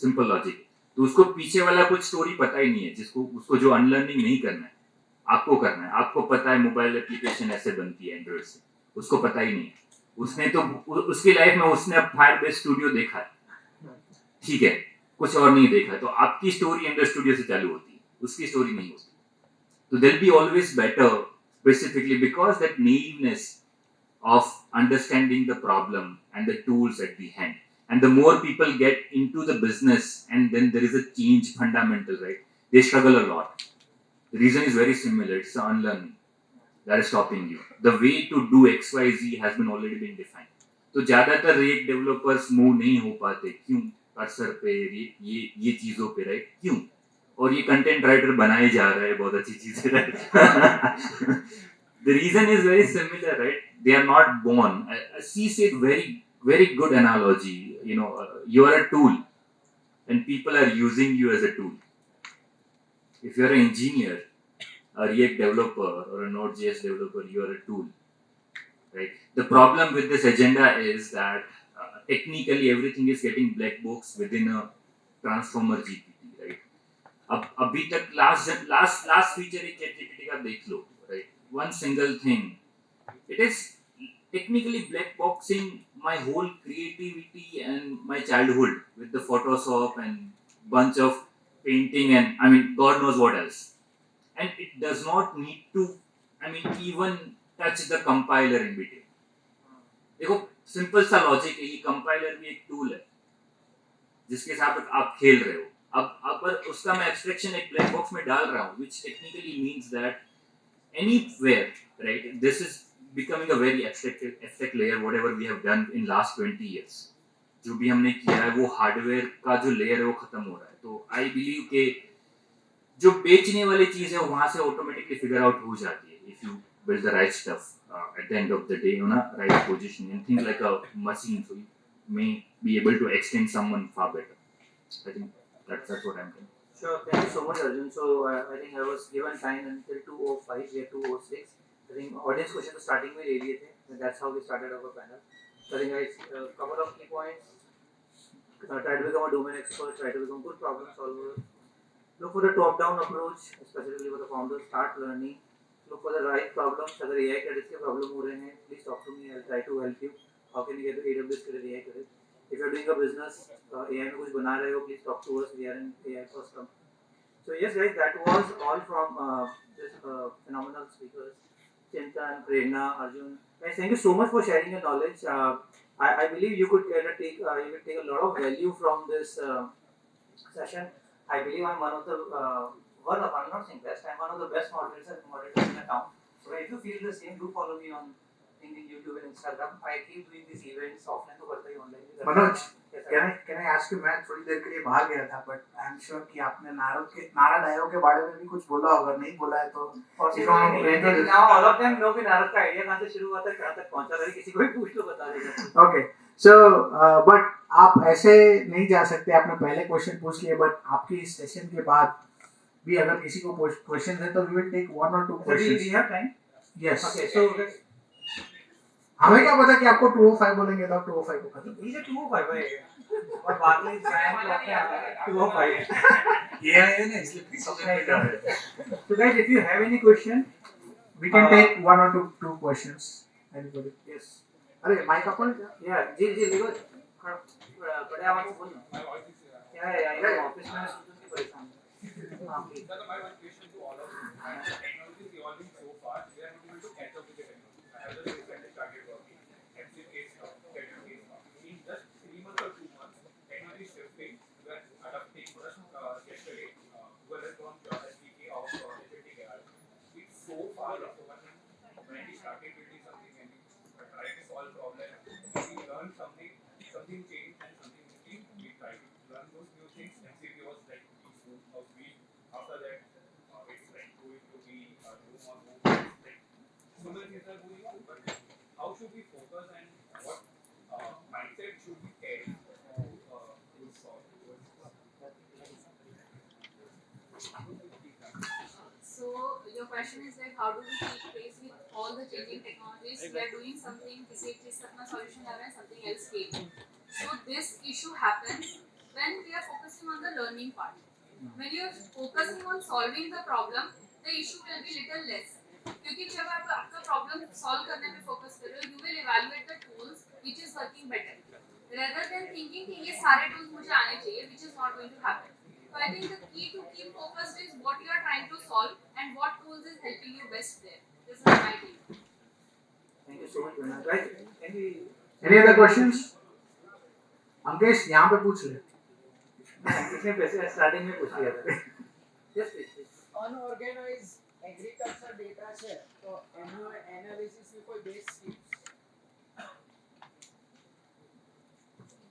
Simple logic. तो उसको पीछे वाला कुछ स्टोरी पता ही नहीं है, उसको जो अनलर्निंग नहीं करना है, आपको करना है. आपको पता है मोबाइल एप्लीकेशन ऐसे बनती है एंड्रॉइड से, उसको पता ही नहीं. उसने तो उसकी लाइफ में उसने अब फायरबेस स्टूडियो देखा है, ठीक है, कुछ और नहीं देखा. तो आपकी स्टोरी एंड्रॉइड स्टूडियो से चालू होती है, उसकी स्टोरी नहीं होती. तो they'll be always better specifically because that naiveness of understanding the problem and the tools at the hand. And the more people get into the business and then there is a change fundamental, right? They struggle a lot. The reason is very similar. It's the unlearning that is stopping you. The way to do XYZ has been already been defined. तो ज़्यादातर React developers move नहीं हो पाते, क्यों? Cursor पे ये चीज़ों पे, राइट, क्यों? और ये कंटेंट राइटर बनाए जा रहे हैं बहुत अच्छी चीज है, right. The reason is very similar, right? They are not born. C said very good analogy. You are a tool, and people are using you as a tool. If you are an engineer, a React developer, or a Node.js developer, you are a tool, right? The problem with this agenda is that technically everything is getting black box within a transformer GPT, right? अब अभी तक last feature एक ChatGPT का देख लो, right, one single thing, it is technically black boxing my whole creativity and my childhood with the Photoshop and bunch of painting and God knows what else, and it does not need to even touch the compiler in between. देखो simple सा logic है, ये compiler भी एक tool है जिसके साथ आप खेल रहे हो. अब पर उसका मैं एब्स्ट्रैक्शन एक ब्लैक बॉक्स में डाल रहा हूँ, which technically means that anywhere, right, this is becoming a very abstract layer, whatever we have done in last 20 years. जो भी हमने किया है वो हार्डवेयर का जो लेयर है वो खत्म हो रहा है. तो आई बिलीव कि जो बेचने वाली चीज है वहां से ऑटोमेटिकली फिगर आउट हो जाती है if you build the right stuff at the end of the day on a right position and think like a machine, so you may be able to extend someone far better. I think that's what I'm saying. Sure, thank you so much, Arjun. So I think I was given time until 2:05. We are 2:06. I think audience questions starting with ले लिए थे, and that's how we started our panel. So I think a couple of key points. try to become a domain expert, try to become a good problem solver. Look for the top-down approach, especially for the founders. Start learning. Look for the right problems. अगर AI credits के problem हो रहे हैं, please talk to me. I'll try to help you. How can you get the AWS credit, AI credit? If you're doing a business, AI में कुछ बना रहे हो, please talk to us. We are in AI first company. So yes, guys, that was all from this phenomenal speakers, Chintan, Prerna, Arjun. Guys, thank you so much for sharing your knowledge. I believe you could take a lot of value from this session. I believe I'm one of the I'm not saying best. I'm one of the best moderators in the town. So if you feel the same, do follow me on LinkedIn, YouTube, and Instagram. I keep doing these events offline तो करता ही online भी करता हूँ. Manoj, can I ask you, मैं थोड़ी देर के लिए बाहर गया था, but I'm sure कि आपने नारा डायो के बारे में भी कुछ बोला होगा. नहीं बोला है तो now all of them know कि नारद का आइडिया कहाँ से शुरू हुआ था, कहाँ तक पहुँचा था, किसी को भी पूछ लो बता देगा. Okay, so but आप ऐसे नहीं जा सकते. आपने पहले क्वेश्चन पूछ लिए, but आपकी इस सेशन के बाद भी अगर किसी को क्वेश्चन है तो we will take 1 or 2 questions. We have time. Yes. Okay, so हमें क्या पता कि आपको 205 बोलेंगे तो 205 को खत्म. He's a 205 भाई. और बाद में ब्रांड को अपने आता है 205. ये है ना इसलिए प्रीसिजन में जा रहे हैं. So guys, if you have any question, we can take 1 or 2 questions. Anybody? Yes. अरे माइक अपन क्या? Yeah, जी देखो बड़े आवाज से बोलना. क्या है यार ऑफिस में स्टूडेंट की परेशानी. हाँ please. Sir, my one question to all of you. Technology is evolving so fast, we are not able to catch up with the technology. I have just recently started working. MCK stuff, KDK stuff. In just 3 months or 2 months, technology is shifting. We are adapting. Yesterday, Google has launched SDK of HTTP. It's so fast. So when we started building something and we tried to solve problems, we learned something changed and something new. We tried to learn those new things. MCP was like a week. After that, it's like going to be like so many things are going on. But how should we focus and what mindset should we carry to solve those? So your question is like how do we keep pace with all the changing technologies? We are doing something, किसी एक चीज का अपना solution ला रहे हैं, something else came. So this issue happens when we are focusing on the learning part. When you are focusing on solving the problem, the issue will be little less. क्योंकि जब आप आपका problem solve करने पे focus कर रहे हो, you will evaluate the tools which is working better, rather than thinking कि ये सारे tools मुझे आने चाहिए, which is not going to happen. So I think the key to keep focused is what you are trying to solve and what tools is helping you best there. This is my take. Thank you so much, Prerna. Right? Any other questions? Ankesh यहाँ पे पूछ ले. किसने पैसे starting में पूछ लिया था. Yes, please. Unorganized agriculture data છે તો એનું એનાલિસિસ ની કોઈ base schemes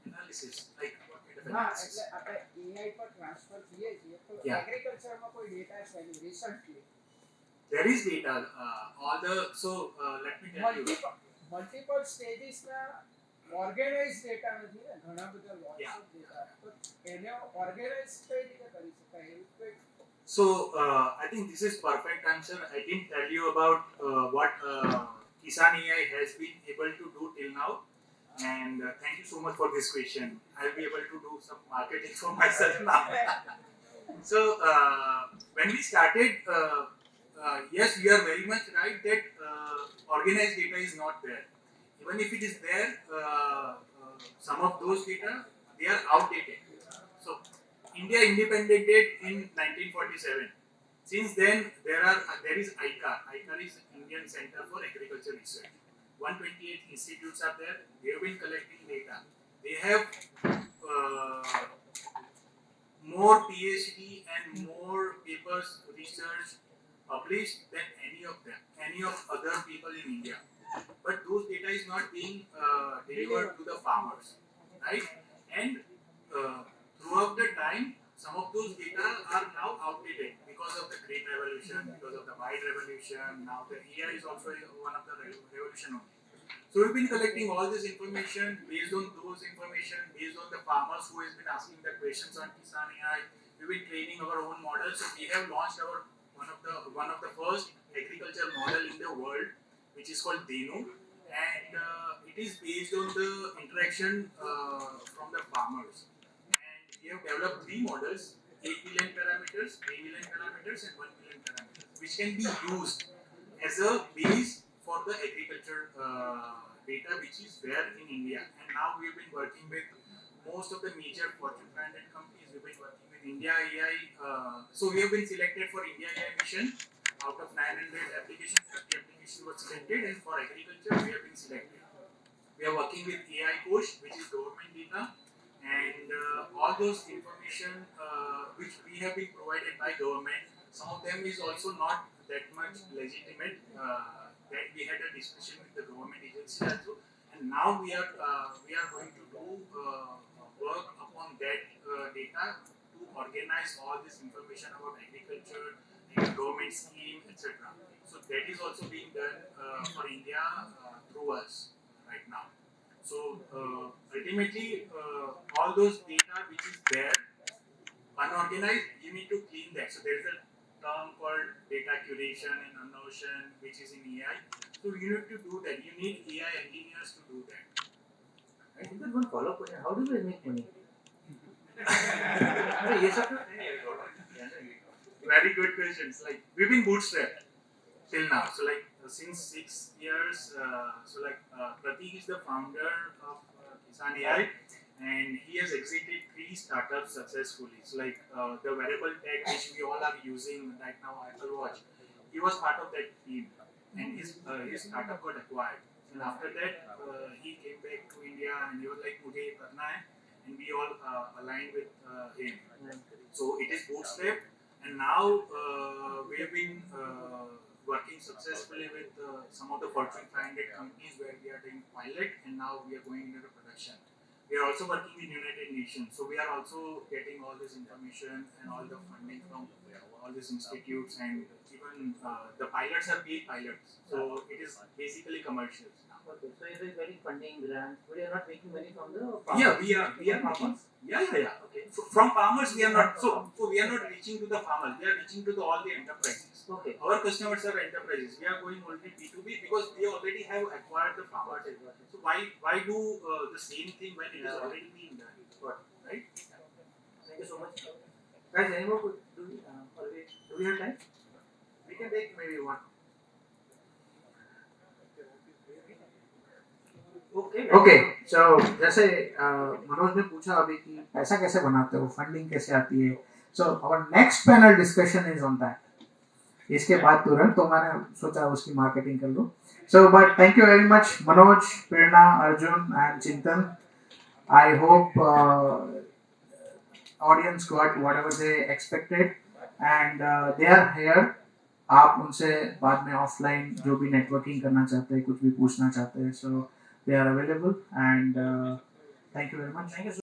Analysis, like what kind of હા analysis? એટલે આપણે AI પર ટ્રાન્સફર થઈએ છીએ તો Yeah. એગ્રીકલ્ચર માં કોઈ ડેટા છે એની recently There is data. All the let me tell you. Multiple stages ના ઓર્ગેનાઇઝ ડેટા નથી ને ઘણા બધા લોટ્સ ઓફ ડેટા તો એને ઓર્ગેનાઇઝ કઈ રીતે કરી શકાય એવું કોઈ. So I think this is perfect answer. I didn't tell you about what Kisan AI has been able to do till now, and thank you so much for this question. I'll be able to do some marketing for myself now. So when we started, yes, you are very much right that organized data is not there. Even if it is there, some of those data they are outdated. So India independent in 1947. Since then, there is ICAR. ICAR is Indian Center for Agriculture Research. 128 institutes are there. They have been collecting data. They have more PhD and more papers, research published than any of other people in India. But those data is not being delivered to the farmers, right? And throughout the time, some of those data are now outdated because of the green revolution, because of the white revolution. Now the AI is also one of the revolution only. So we've been collecting all this information. Based on those information, based on the farmers who has been asking the questions on Kisan AI, we've been training our own models. So we have launched our one of the first agriculture model in the world, which is called Denu, and it is based on the interaction from the farmers. we have developed 3 models: 8 billion parameters, 3 billion parameters, and 1 billion parameters, which can be used as a base for the agriculture data which is there in India. And now we have been working with most of the major Fortune 500 companies. We've been working with India AI. So we have been selected for India AI mission. Out of 900 applications, 30 applications were selected, and for agriculture we have been selected. We are working with AI Kosh, which is government data, and all those information which we have been provided by government. Some of them is also not that much legitimate. That we had a discussion with the government agency also, and now we are going to do work upon that data to organize all this information about agriculture, government scheme, etc. So that is also being done for India through us right now. So ultimately, all those data which is there unorganized, you need to clean that. So there is a term called data curation in Notion, which is in AI. So you need to do that. You need AI engineers to do that. I think there's one follow-up question. How do we make money? Very good questions. Like we've been bootstrapped till now. So like since 6 years. Pratik is the founder of Kisan AI, and he has exited 3 startups successfully. So like the wearable tech which we all are using right now, Apple Watch, he was part of that team, and his startup got acquired. And after that, he came back to India and he was like, "Mujhe ye karna hai," and we all aligned with him. So it is bootstrap, and now we have been working successfully with some of the Fortune 500 companies where we are doing pilot, and now we are going into production. We are also working with United Nations, so we are also getting all this information and all the funding from all these institutes, and even the pilots are paid pilots, so it is basically commercial now. Okay, so you're getting funding grants, but you're not making money from the farmers. Yeah, we are making. Yeah. Okay. So from farmers, we are not. So we are not reaching to the farmers. We are reaching to all the enterprises. Okay. Our customers are enterprises. We are going only B2B because they already have acquired the farmers. So why do the same thing when it is already being done? Right? Thank you so much. Guys, any more? Do we have time? We can take maybe one. Okay so जैसे मनोज ने पूछा अभी कि पैसा कैसे बनाते हो, funding कैसे आती है, so our next panel discussion is on that. इसके बाद तुरंत तो मैंने सोचा उसकी मार्केटिंग कर लूं. So but thank you very much Manoj, Prerna, Arjun and Chintan. I hope audience got whatever they expected and they are here. आप उनसे बाद में ऑफलाइन जो भी नेटवर्किंग करना चाहते हैं, कुछ भी पूछना चाहते हैं, सो they are available, and thank you very much. Thank you.